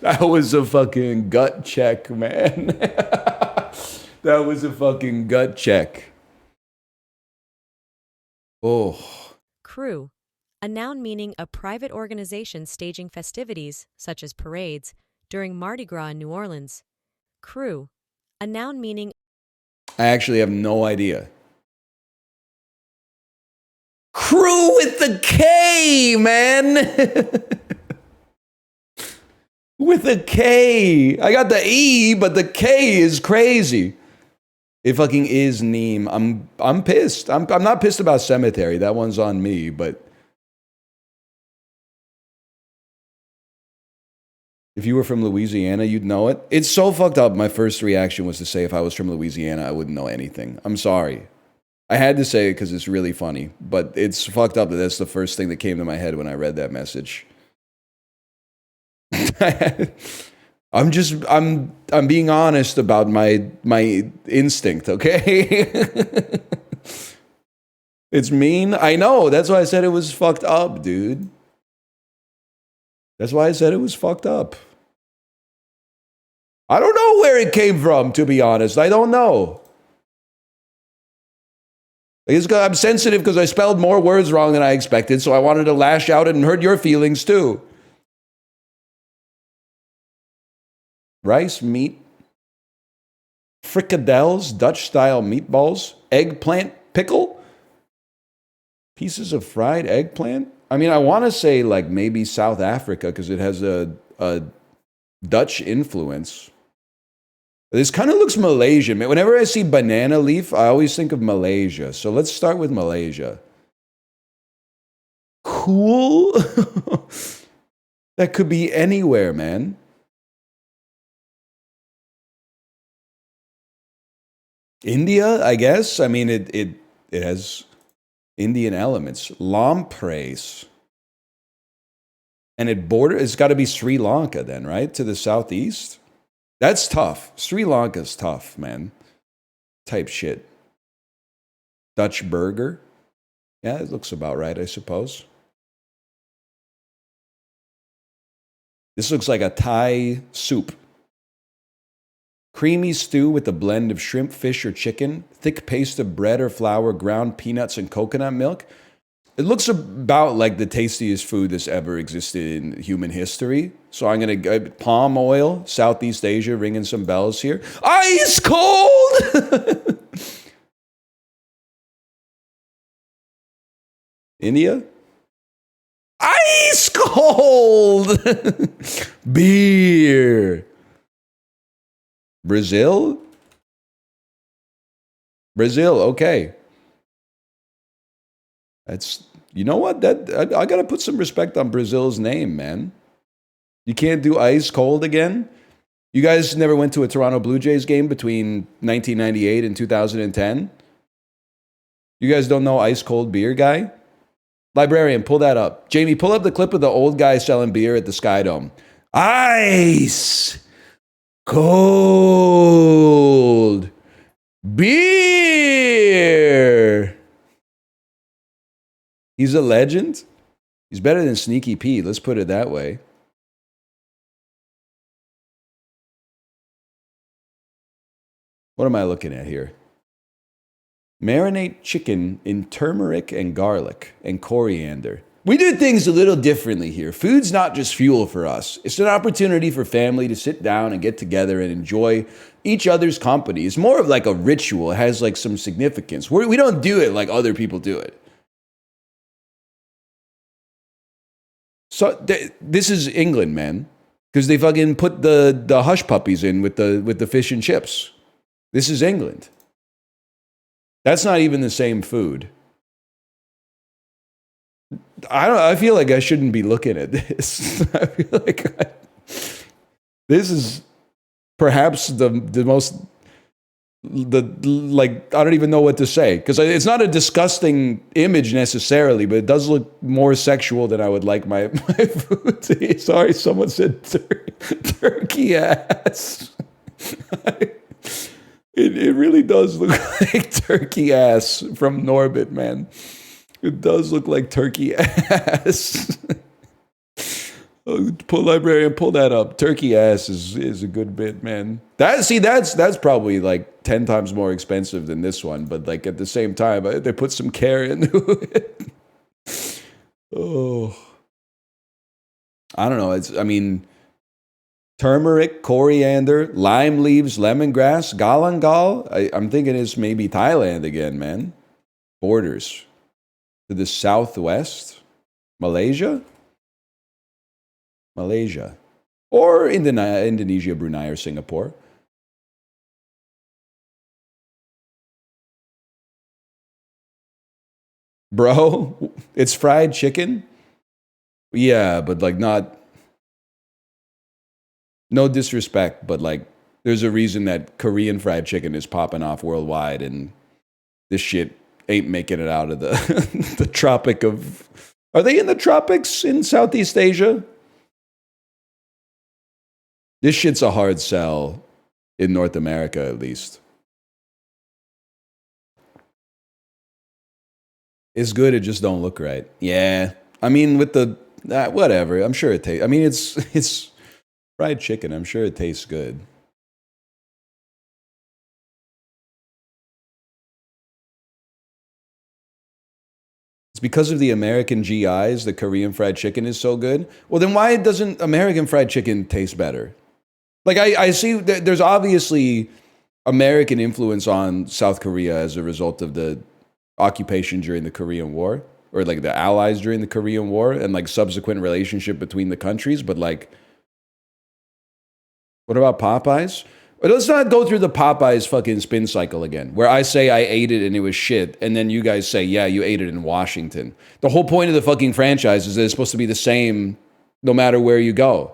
that was a fucking gut check, man. That was a fucking gut check. Oh. Crew, a noun meaning a private organization staging festivities, such as parades, during Mardi Gras in New Orleans. Crew, a noun meaning. I actually have no idea. Crew with the K, man. With a K. I got the E, but the K is crazy. It fucking is Neem. I'm pissed. I'm not pissed about Cemetery. That one's on me, but if you were from Louisiana, you'd know it. It's so fucked up. My first reaction was to say if I was from Louisiana, I wouldn't know anything. I'm sorry. I had to say it because it's really funny, but it's fucked up that that's the first thing that came to my head when I read that message. I'm being honest about my instinct, okay? It's mean. I know. That's why I said it was fucked up, dude. That's why I said it was fucked up. I don't know where it came from, to be honest. I don't know. I'm sensitive because I spelled more words wrong than I expected, so I wanted to lash out and hurt your feelings too. Rice, meat, frikadelles, Dutch-style meatballs, eggplant pickle, pieces of fried eggplant. I mean, I want to say like maybe South Africa because it has a Dutch influence. This kind of looks Malaysian. Whenever I see banana leaf, I always think of Malaysia. So let's start with Malaysia. Cool. That could be anywhere, man. India, I guess. I mean, it has Indian elements. Lampres. And it's got to be Sri Lanka then, right? To the southeast? That's tough. Sri Lanka's tough, man. Type shit. Dutch burger. Yeah, it looks about right, I suppose. This looks like a Thai soup. Creamy stew with a blend of shrimp, fish, or chicken. Thick paste of bread or flour, ground peanuts, and coconut milk. It looks about like the tastiest food that's ever existed in human history. So I'm going to palm oil, Southeast Asia, ringing some bells here. Ice cold! India? Ice cold! Beer. Brazil? Brazil, okay. That's, you know what? I got to put some respect on Brazil's name, man. You can't do ice cold again? You guys never went to a Toronto Blue Jays game between 1998 and 2010? You guys don't know ice cold beer guy? Librarian, pull that up. Jamie, pull up the clip of the old guy selling beer at the Sky Dome. Ice cold beer. He's a legend. He's better than Sneaky Pete, let's put it that way. What am I looking at here? Marinate chicken in turmeric and garlic and coriander. We do things a little differently here. Food's not just fuel for us. It's an opportunity for family to sit down and get together and enjoy each other's company. It's more of like a ritual. It has like some significance. We don't do it like other people do it. So this is England, man, because they fucking put the hush puppies in with the fish and chips. This is England. That's not even the same food. I feel like I shouldn't be looking at this. I feel like this is perhaps the most like, I don't even know what to say, because it's not a disgusting image necessarily, but it does look more sexual than I would like my food to be. Sorry, someone said turkey ass. It really does look like turkey ass from Norbit, man. It does look like turkey ass. Librarian, pull that up. Turkey ass is a good bit, man. That's probably like 10 times more expensive than this one, but like at the same time, they put some care into it. Oh, I don't know. I mean, turmeric, coriander, lime leaves, lemongrass, galangal. I'm thinking it's maybe Thailand again, man. Borders to the southwest, Malaysia. Or Indonesia, Brunei, or Singapore. Bro, it's fried chicken? Yeah, but like not... No disrespect, but like there's a reason that Korean fried chicken is popping off worldwide, and this shit ain't making it out of the, the tropic of... Are they in the tropics in Southeast Asia? This shit's a hard sell in North America, at least. It's good, it just don't look right. Yeah. I mean, with the... whatever. I'm sure it tastes... I mean, it's fried chicken. I'm sure it tastes good. It's because of the American GIs that Korean fried chicken is so good. Well, then why doesn't American fried chicken taste better? Like, I see there's obviously American influence on South Korea as a result of the occupation during the Korean War, or like the allies during the Korean War, and like subsequent relationship between the countries. But like, what about Popeyes? But let's not go through the Popeyes fucking spin cycle again, where I say I ate it and it was shit, and then you guys say, yeah, you ate it in Washington. The whole point of the fucking franchise is that it's supposed to be the same no matter where you go.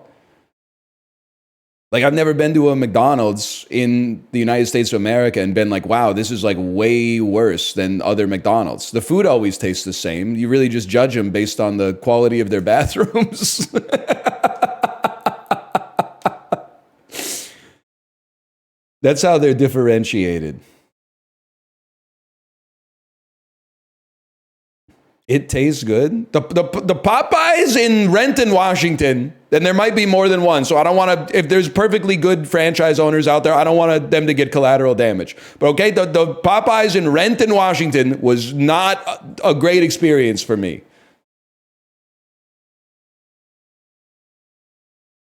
Like, I've never been to a McDonald's in the United States of America and been like, wow, this is like way worse than other McDonald's. The food always tastes the same. You really just judge them based on the quality of their bathrooms. That's how they're differentiated. It tastes good. The Popeyes in Renton, Washington, then there might be more than one. So I don't want to, if there's perfectly good franchise owners out there, I don't want them to get collateral damage. But okay, the Popeyes in Renton, Washington was not a great experience for me.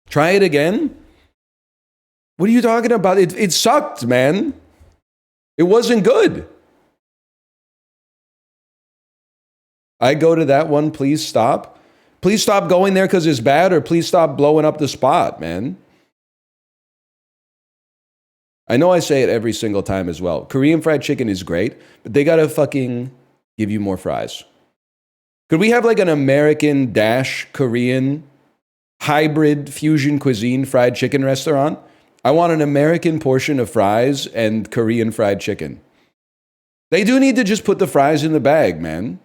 Try it again? What are you talking about? It sucked, man. It wasn't good. I go to that one, please stop. Please stop going there because it's bad, or please stop blowing up the spot, man. I know I say it every single time as well. Korean fried chicken is great, but they gotta fucking give you more fries. Could we have like an American dash Korean hybrid fusion cuisine fried chicken restaurant? I want an American portion of fries and Korean fried chicken. They do need to just put the fries in the bag, man.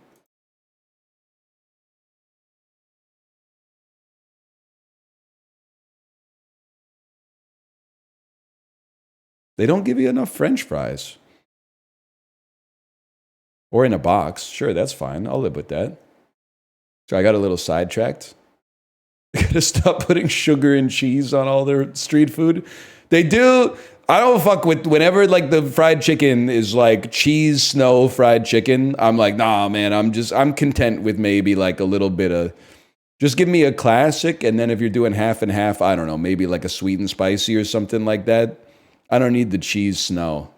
They don't give you enough French fries. Or in a box. Sure, that's fine. I'll live with that. So I got a little sidetracked. They gotta stop putting sugar and cheese on all their street food. They do. I don't fuck with whenever like the fried chicken is like cheese snow fried chicken. I'm like, nah, man. I'm content with maybe like a little bit of. Just give me a classic, and then if you're doing half and half, I don't know, maybe like a sweet and spicy or something like that. I don't need the cheese snow.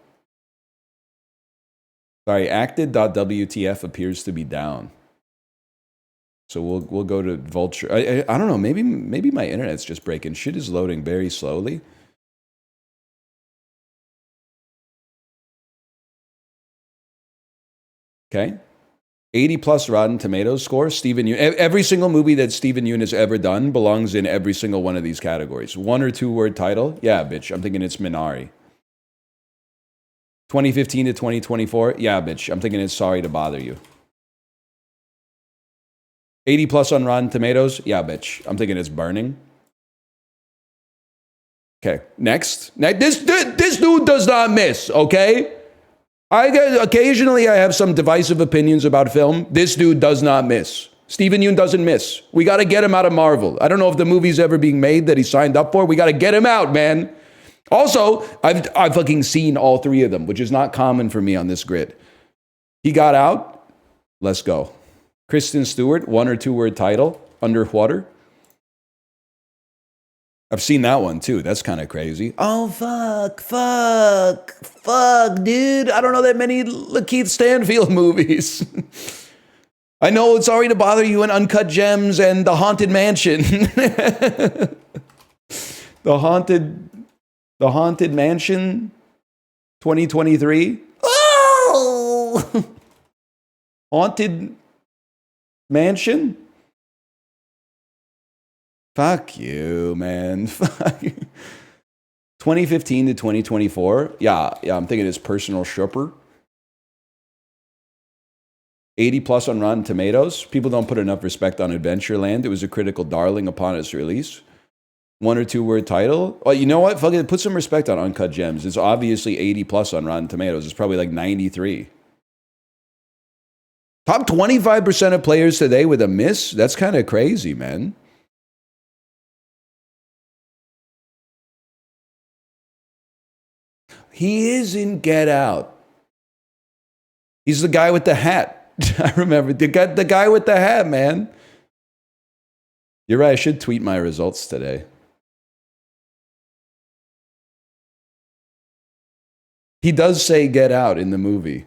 Sorry, acted.wtf appears to be down. So we'll go to Vulture. I don't know. Maybe my internet's just breaking. Shit is loading very slowly. Okay. 80 plus Rotten Tomatoes score. Steven Yeun. Every single movie that Steven Yeun has ever done belongs in every single one of these categories. 1 or 2 word title. Yeah, bitch. I'm thinking it's Minari. 2015 to 2024. Yeah, bitch. I'm thinking it's Sorry to Bother You. 80 plus on Rotten Tomatoes. Yeah, bitch. I'm thinking it's Burning. Okay, next. This dude does not miss, okay? Occasionally I have some divisive opinions about film. This dude does not miss. Steven Yeun doesn't miss. We got to get him out of Marvel. I don't know if the movie's ever being made that he signed up for. We got to get him out, man. Also, I've fucking seen all 3 of them, which is not common for me on this grid. He got out. Let's go. Kristen Stewart, 1 or 2 word title, Underwater. I've seen that one too. That's kind of crazy. Oh, fuck, dude. I don't know that many Lakeith Stanfield movies. I know it's Sorry to Bother You and Uncut Gems and The Haunted Mansion. The Haunted Mansion 2023. Oh! Haunted Mansion? Fuck you, man. Fuck you. 2015 to 2024. Yeah, I'm thinking it's Personal Shopper. 80 plus on Rotten Tomatoes. People don't put enough respect on Adventureland. It was a critical darling upon its release. 1 or 2 word title. Well, you know what? Fuck it. Put some respect on Uncut Gems. It's obviously 80 plus on Rotten Tomatoes. It's probably like 93. Top 25% of players today with a miss? That's kind of crazy, man. He is in Get Out. He's the guy with the hat. I remember the guy with the hat, man. You're right. I should tweet my results today. He does say Get Out in the movie.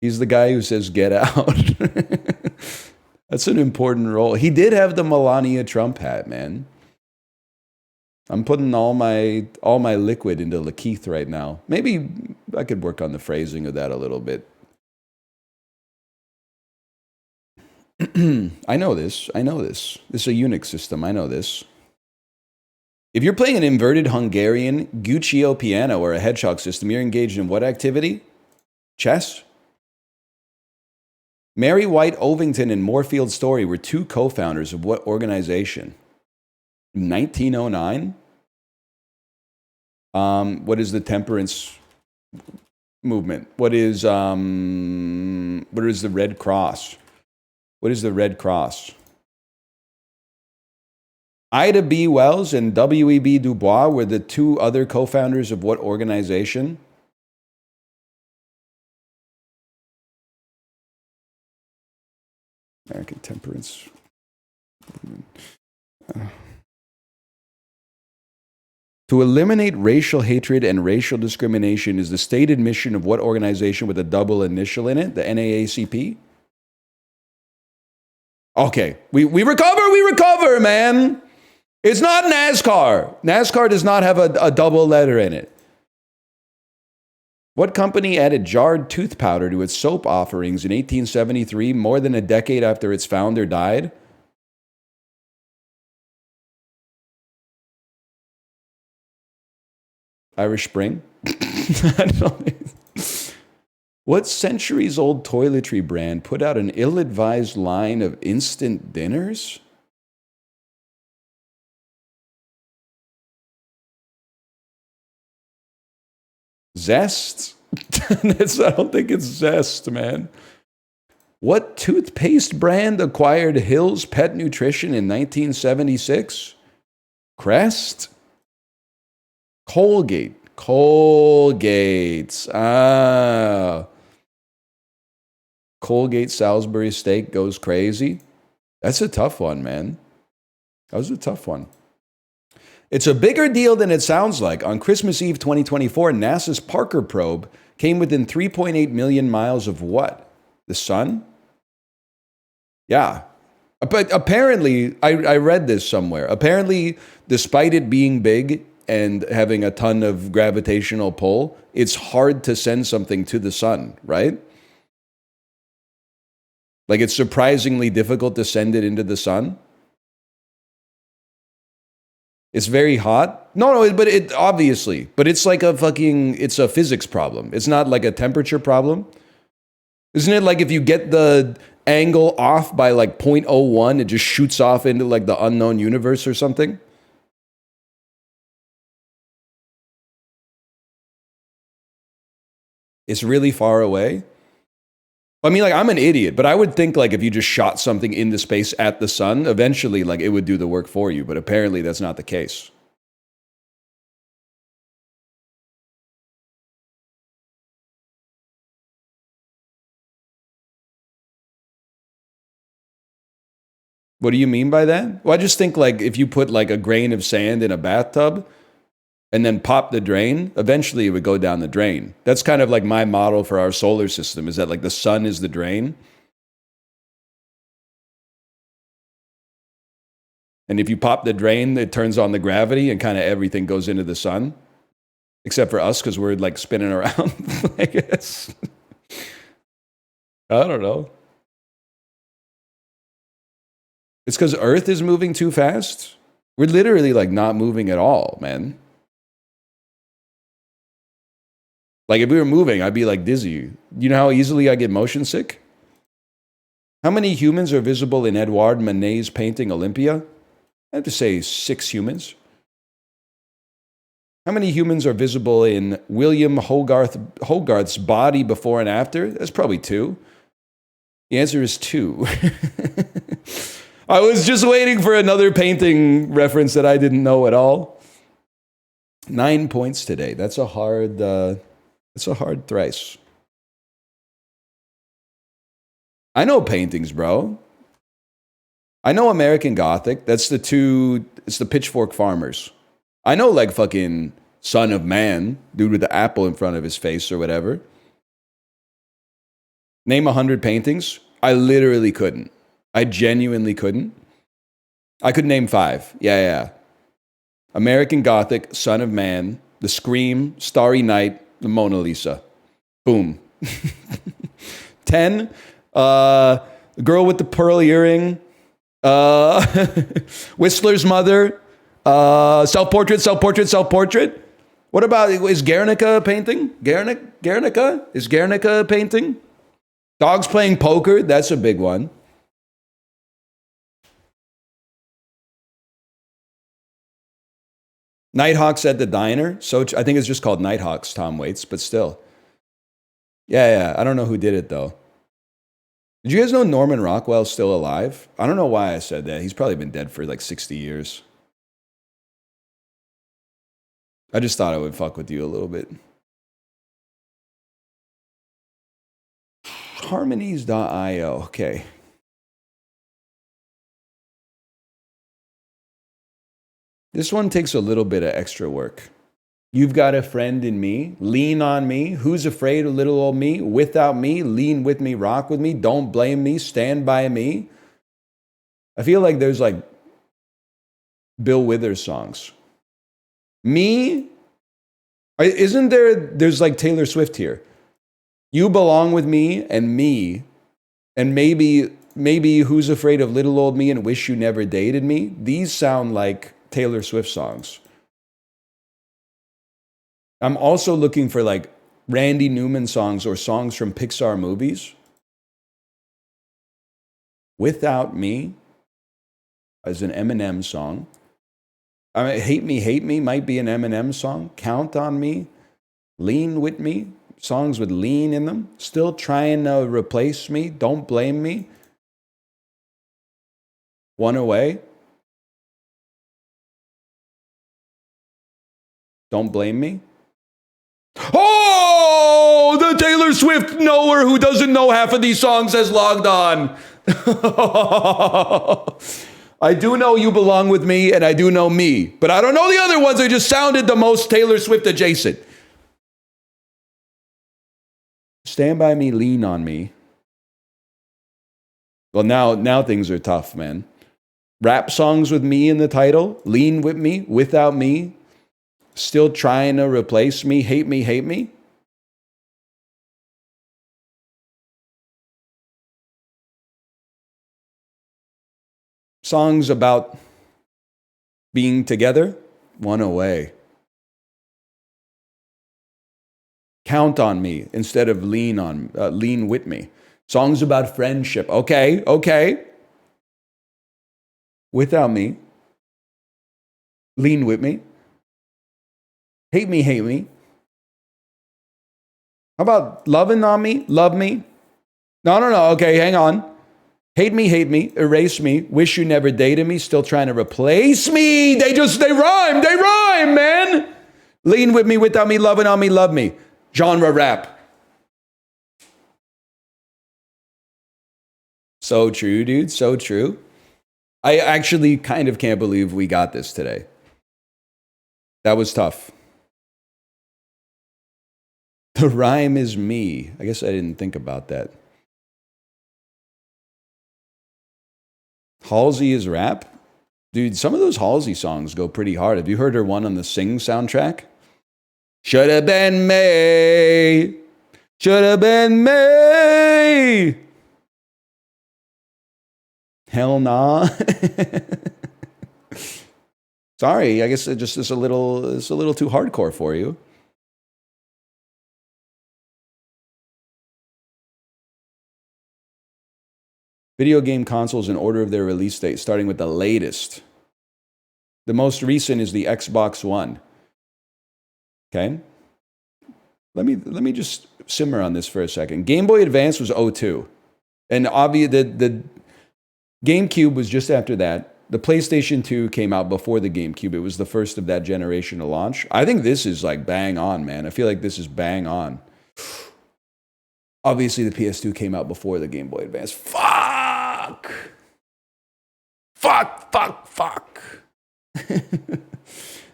He's the guy who says Get Out. That's an important role. He did have the Melania Trump hat, man. I'm putting all my liquid into Lakeith right now. Maybe I could work on the phrasing of that a little bit. I know this. This is a Unix system. I know this. If you're playing an inverted Hungarian, Guccio piano, or a hedgehog system, you're engaged in what activity? Chess? Mary White Ovington and Moorfield Story were 2 co-founders of what organization? 1909? What is the temperance movement? What is the Red Cross? What is the Red Cross? Ida B. Wells and W.E.B. Du Bois were the 2 other co-founders of what organization? American Temperance Movement. To eliminate racial hatred and racial discrimination is the stated mission of what organization with a double initial in it? The NAACP? Okay, we recover, man. It's not NASCAR. NASCAR does not have a double letter in it. What company added jarred tooth powder to its soap offerings in 1873, more than a decade after its founder died? Irish Spring? I don't know. What centuries-old toiletry brand put out an ill-advised line of instant dinners? Zest? I don't think it's Zest, man. What toothpaste brand acquired Hill's Pet Nutrition in 1976? Crest? Colgate. Colgate. Colgate Salisbury steak goes crazy. That's a tough one, man. That was a tough one. It's a bigger deal than it sounds like. On Christmas Eve 2024, NASA's Parker probe came within 3.8 million miles of what? The sun? Yeah. But apparently, I read this somewhere. Apparently, despite it being big and having a ton of gravitational pull, it's hard to send something to the sun, right? Like it's surprisingly difficult to send it into the sun. It's very hot. No, but it obviously, but it's like it's a physics problem. It's not like a temperature problem. Isn't it like if you get the angle off by like 0.01, it just shoots off into like the unknown universe or something? It's really far away. I mean, like, I'm an idiot, but I would think like if you just shot something into space at the sun, eventually like it would do the work for you, but apparently that's not the case. What do you mean by that? Well, I just think like if you put like a grain of sand in a bathtub and then pop the drain, eventually it would go down the drain. That's kind of like my model for our solar system, is that like the sun is the drain. And if you pop the drain, it turns on the gravity and kind of everything goes into the sun. Except for us, because we're like spinning around, I guess. I don't know. It's because Earth is moving too fast. We're literally like not moving at all, man. Like if we were moving, I'd be like dizzy. You know how easily I get motion sick? How many humans are visible in Edouard Manet's painting Olympia? I have to say 6 humans. How many humans are visible in William Hogarth's Body Before and After? That's probably 2. The answer is 2. I was just waiting for another painting reference that I didn't know at all. 9 points today. That's a hard thrice. I know paintings, bro. I know American Gothic. It's the Pitchfork Farmers. I know like fucking Son of Man, dude with the apple in front of his face or whatever. Name 100 paintings. I literally couldn't. I genuinely couldn't. I could name 5. Yeah. American Gothic, Son of Man, The Scream, Starry Night, The Mona Lisa. Boom. 10, Girl with the Pearl Earring, Whistler's Mother, self-portrait. What about, is Guernica a painting? Guernica? Is Guernica a painting? Dogs Playing Poker, that's a big one. Nighthawks at the Diner. So I think it's just called Nighthawks, Tom Waits, but still. Yeah. I don't know who did it, though. Did you guys know Norman Rockwell's still alive? I don't know why I said that. He's probably been dead for like 60 years. I just thought I would fuck with you a little bit. Harmonies.io. Okay. This one takes a little bit of extra work. You've got a friend in me. Lean on me. Who's afraid of little old me? Without me. Lean with me. Rock with me. Don't blame me. Stand by me. I feel like there's like Bill Withers songs. Me? Isn't there's like Taylor Swift here. You belong with me. And maybe Who's Afraid of Little Old Me and Wish You Never Dated Me. These sound like Taylor Swift songs. I'm also looking for like Randy Newman songs or songs from Pixar movies. Without Me is an Eminem song. I mean, Hate Me might be an Eminem song. Count on Me, Lean with Me, songs with lean in them. Still trying to replace me, Don't Blame Me. One Away. Don't Blame Me. Oh, the Taylor Swift knower who doesn't know half of these songs has logged on. I do know You Belong With Me, and I do know Me, but I don't know the other ones. They just sounded the most Taylor Swift adjacent. Stand By Me, Lean on Me. Well, now things are tough, man. Rap songs with me in the title, lean with me, without me, still trying to replace me, hate me, hate me. Songs about being together, one away. Count on me instead of lean with me. Songs about friendship. Okay. Without me. Lean with me. Hate me, hate me. How about loving on me? Love me? No. Okay, hang on. Hate me, erase me, wish you never dated me, still trying to replace me. They rhyme, man. Lean with me, without me, loving on me, love me. Genre rap. So true, dude, so true. I actually kind of can't believe we got this today. That was tough. The rhyme is me. I guess I didn't think about that. Halsey is rap? Dude, some of those Halsey songs go pretty hard. Have you heard her one on the Sing soundtrack? Should have been me. Should have been me. Hell nah. Sorry, I guess it just is a little too hardcore for you. Video game consoles in order of their release date, starting with the latest. The most recent is the Xbox One. Okay? Let me just simmer on this for a second. Game Boy Advance was 02. And obviously the GameCube was just after that. The PlayStation 2 came out before the GameCube. It was the first of that generation to launch. I think this is like bang on, man. I feel like this is bang on. Obviously, the PS2 came out before the Game Boy Advance. Fuck!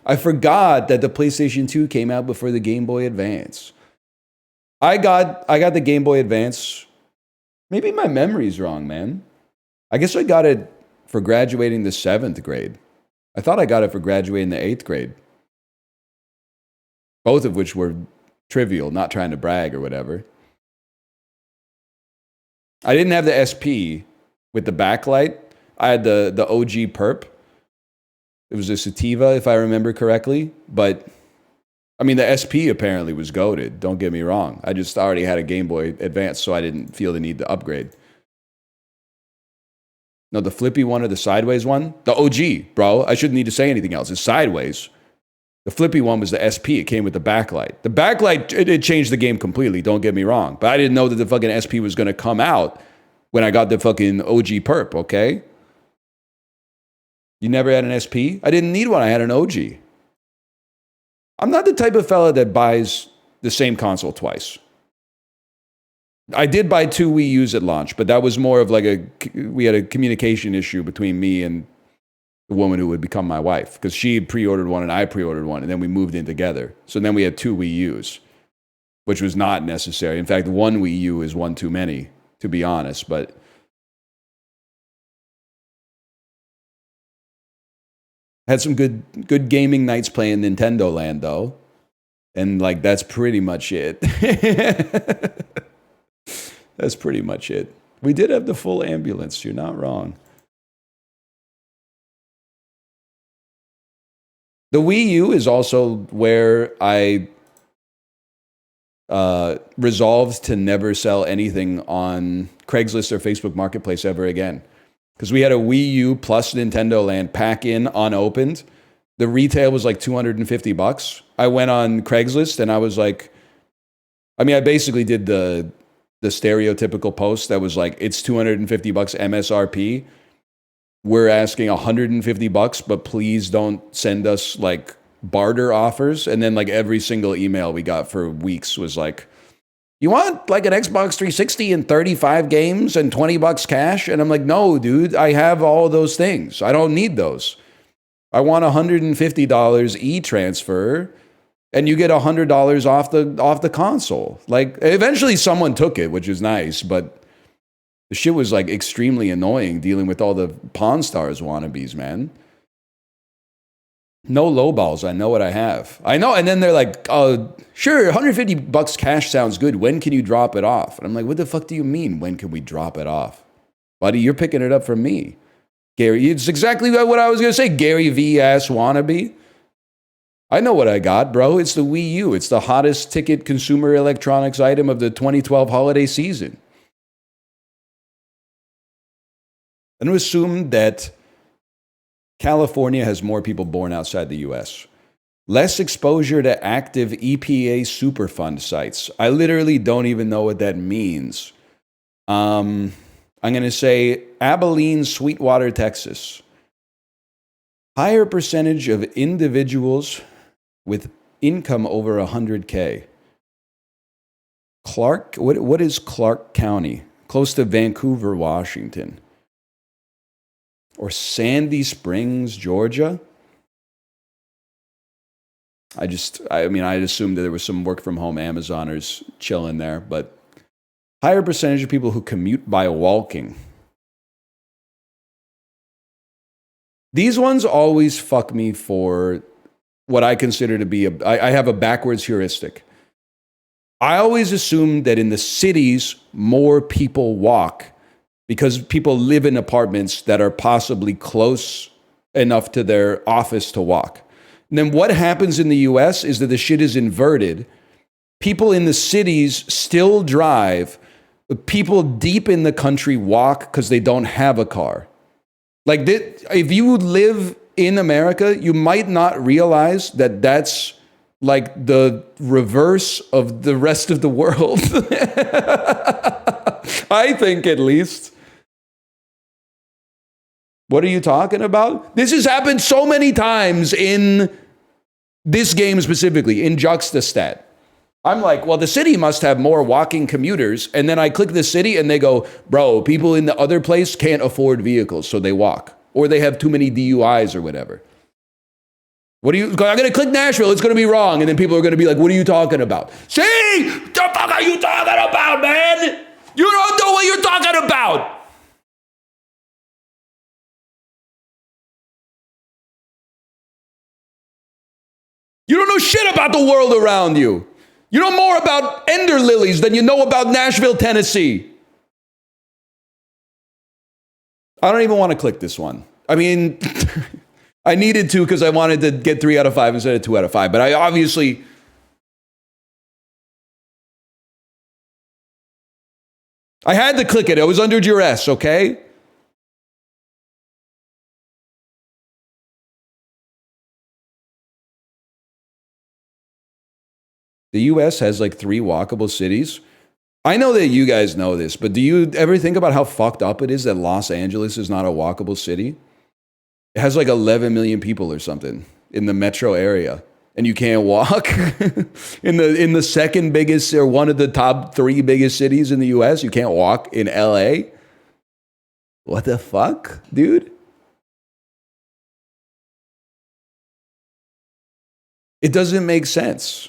I forgot that the PlayStation 2 came out before the Game Boy Advance. I got the Game Boy Advance. Maybe my memory's wrong, man. I guess I got it for graduating the 7th grade. I thought I got it for graduating the 8th grade. Both of which were trivial, not trying to brag or whatever. I didn't have the SP with the backlight. I had the OG perp. It was a sativa, if I remember correctly. But, I mean, the SP apparently was goated. Don't get me wrong. I just already had a Game Boy Advance, so I didn't feel the need to upgrade. No, the flippy one or the sideways one? The OG, bro. I shouldn't need to say anything else. It's sideways. The flippy one was the SP. It came with the backlight. The backlight, it changed the game completely. Don't get me wrong. But I didn't know that the fucking SP was going to come out when I got the fucking OG perp, okay? You never had an SP? I didn't need one. I had an OG. I'm not the type of fella that buys the same console twice. I did buy 2 Wii U's at launch, but that was more of like we had a communication issue between me and the woman who would become my wife, because she had pre-ordered one and I pre-ordered one, and then we moved in together. So then we had 2 Wii U's, which was not necessary. In fact, 1 Wii U is one too many, to be honest, but had some good gaming nights playing Nintendo Land, though. And, like, that's pretty much it. That's pretty much it. We did have the full ambulance. You're not wrong. The Wii U is also where I resolved to never sell anything on Craigslist or Facebook Marketplace ever again. Because we had a Wii U plus Nintendo Land pack-in unopened. The retail was like $250. I went on Craigslist and I was like, I mean, I basically did the stereotypical post that was like, it's $250 MSRP. We're asking $150, but please don't send us like barter offers. And then like every single email we got for weeks was like, you want like an Xbox 360 and 35 games and $20 cash? And I'm like, no, dude, I have all those things. I don't need those. I want $150 e-transfer, and you get $100 off the console. Like, eventually someone took it, which is nice, but The shit was like extremely annoying dealing with all the Pawn Stars wannabes, man. No lowballs. I know what I have. I know. And then they're like, sure, $150 cash sounds good. When can you drop it off? And I'm like, what the fuck do you mean? When can we drop it off? Buddy, you're picking it up from me. Gary, it's exactly what I was going to say. Gary V ass wannabe. I know what I got, bro. It's the Wii U. It's the hottest ticket consumer electronics item of the 2012 holiday season. I'm going to assume that California has more people born outside the US. Less exposure to active EPA Superfund sites. I literally don't even know what that means. I'm going to say Abilene, Sweetwater, Texas. Higher percentage of individuals with income over 100K. Clark, what is Clark County? Close to Vancouver, Washington. Or Sandy Springs, Georgia. I'd assumed that there was some work from home Amazoners chilling there, but higher percentage of people who commute by walking. These ones always fuck me for what I consider to be I have a backwards heuristic. I always assume that in the cities, more people walk because people live in apartments that are possibly close enough to their office to walk. And then what happens in the US is that the shit is inverted. People in the cities still drive, but people deep in the country walk because they don't have a car. Like, if you live in America, you might not realize that that's like the reverse of the rest of the world. I think, at least. What are you talking about? This has happened so many times in this game specifically, in Juxtastat. I'm like, well, the city must have more walking commuters. And then I click the city and they go, bro, people in the other place can't afford vehicles, so they walk. Or they have too many DUIs or whatever. I'm going to click Nashville, it's going to be wrong. And then people are going to be like, what are you talking about? See? What the fuck are you talking about, man? You don't know what you're talking about. You don't know shit about the world around you. You know more about ender lilies than you know about Nashville, Tennessee. I don't even want to click this one. I mean, I needed to because I wanted to get 3 out of 5 instead of 2 out of 5. But I obviously... I had to click it. I was under duress, okay? The US has like 3 walkable cities. I know that you guys know this, but do you ever think about how fucked up it is that Los Angeles is not a walkable city? It has like 11 million people or something in the metro area, and you can't walk. in the second biggest, or one of the top 3 biggest cities in the US, you can't walk in LA. What the fuck, dude? It doesn't make sense.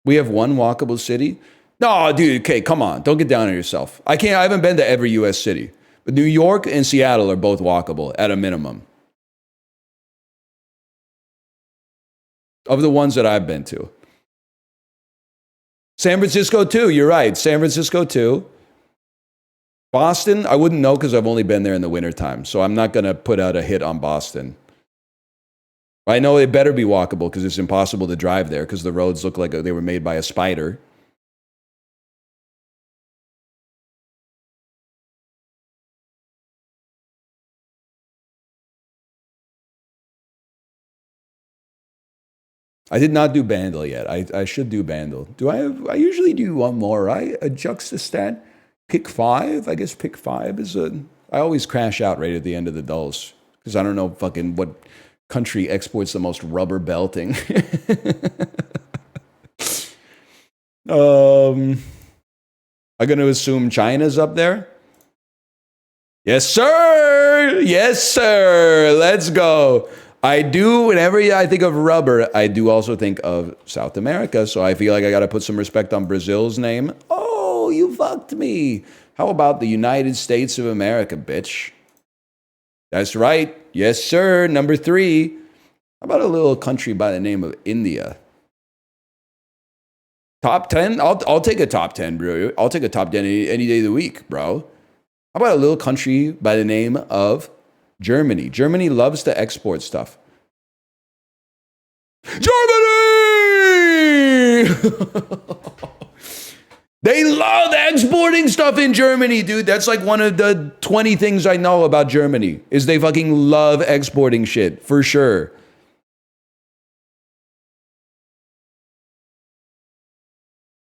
We have 1 walkable city. No, dude, okay, come on. Don't get down on yourself. I haven't been to every US city. But New York and Seattle are both walkable at a minimum. Of the ones that I've been to. San Francisco too, you're right. San Francisco too. Boston, I wouldn't know because I've only been there in the wintertime. So I'm not going to put out a hit on Boston. I know it better be walkable because it's impossible to drive there because the roads look like they were made by a spider. I did not do Bandle yet. I should do Bandle. I usually do one more, right? A Juxtastat. Pick 5. I guess pick 5 is I always crash out right at the end of the dulls because I don't know fucking what country exports the most rubber belting. I'm going to assume China's up there. Yes, sir. Yes, sir. Let's go. I do, whenever I think of rubber, I do also think of South America. So I feel like I got to put some respect on Brazil's name. Oh, No, you fucked me. How about the United States of America, bitch? That's right. Yes, sir. Number 3. How about a little country by the name of India? Top 10? I'll take a top 10, bro. I'll take a top 10 any day of the week, bro. How about a little country by the name of Germany? Germany loves to export stuff. Germany! They love exporting stuff in Germany, dude. That's like one of the 20 things I know about Germany is they fucking love exporting shit, for sure.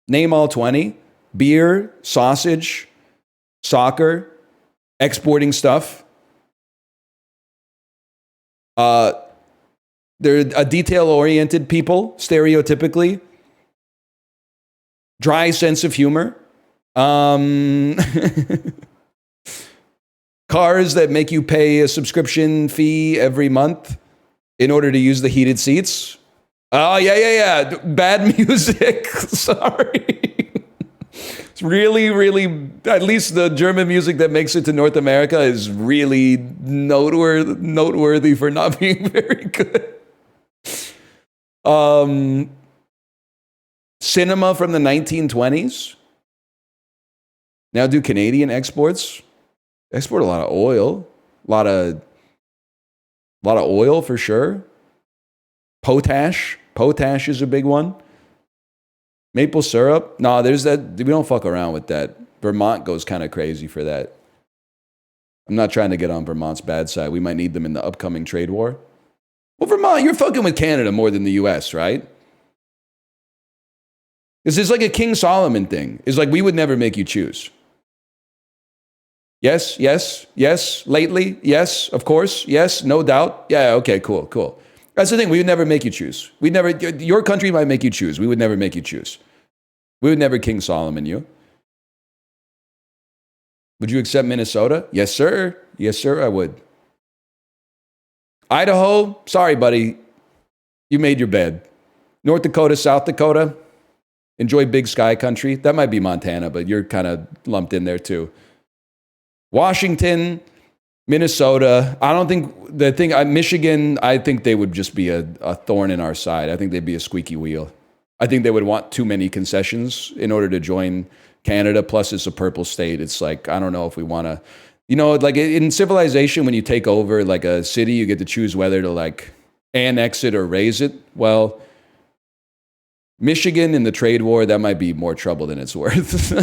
Name all 20. Beer, sausage, soccer, exporting stuff. They're a detail-oriented people, stereotypically. Dry sense of humor. Cars that make you pay a subscription fee every month in order to use the heated seats. Oh, yeah. Bad music. Sorry. It's really, at least the German music that makes it to North America is really noteworthy for not being very good. Cinema from the 1920s. Now do Canadian exports. Export a lot of oil. A lot of oil for sure. Potash. Potash is a big one. Maple syrup. No, there's that. We don't fuck around with that. Vermont goes kind of crazy for that. I'm not trying to get on Vermont's bad side. We might need them in the upcoming trade war. Well, Vermont, you're fucking with Canada more than the US, right? This is like a King Solomon thing. It's like we would never make you choose. Yes. Lately, yes, of course, yes, no doubt. Yeah, okay, cool. That's the thing. We would never make you choose. Your country might make you choose. We would never make you choose. We would never King Solomon you. Would you accept Minnesota? Yes, sir. Yes, sir, I would. Idaho, sorry, buddy. You made your bed. North Dakota, South Dakota, enjoy big sky country. That might be Montana, but you're kind of lumped in there too. Washington, Minnesota. I don't think Michigan, I think they would just be a thorn in our side. I think they'd be a squeaky wheel. I think they would want too many concessions in order to join Canada. Plus, it's a purple state. It's like, I don't know if we want to, like in civilization, when you take over like a city, you get to choose whether to like annex it or raise it. Well, Michigan in the trade war, that might be more trouble than it's worth.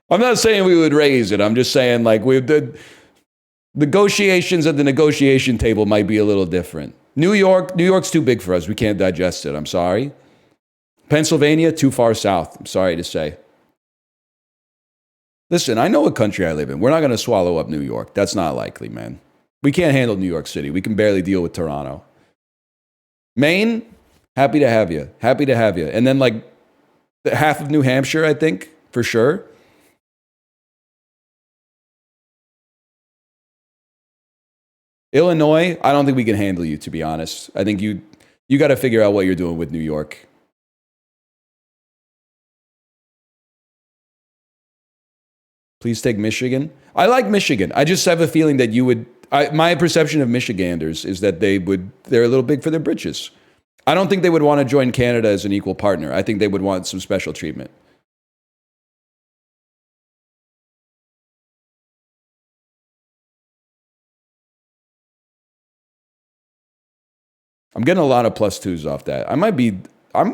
I'm not saying we would raise it. I'm just saying like the negotiations at the negotiation table might be a little different. New York's too big for us. We can't digest it. I'm sorry. Pennsylvania, too far south. I'm sorry to say. Listen, I know what country I live in. We're not going to swallow up New York. That's not likely, man. We can't handle New York City. We can barely deal with Toronto. Maine, happy to have you. Happy to have you. And then like half of New Hampshire, I think, for sure. Illinois, I don't think we can handle you, to be honest. I think you got to figure out what you're doing with New York. Please take Michigan. I like Michigan. I just have a feeling that you would. My perception of Michiganders is that they're a little big for their britches. I don't think they would want to join Canada as an equal partner. I think they would want some special treatment. I'm getting a lot of +2s off that.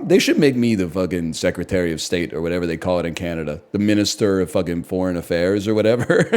They should make me the fucking Secretary of State or whatever they call it in Canada. The Minister of fucking Foreign Affairs or whatever.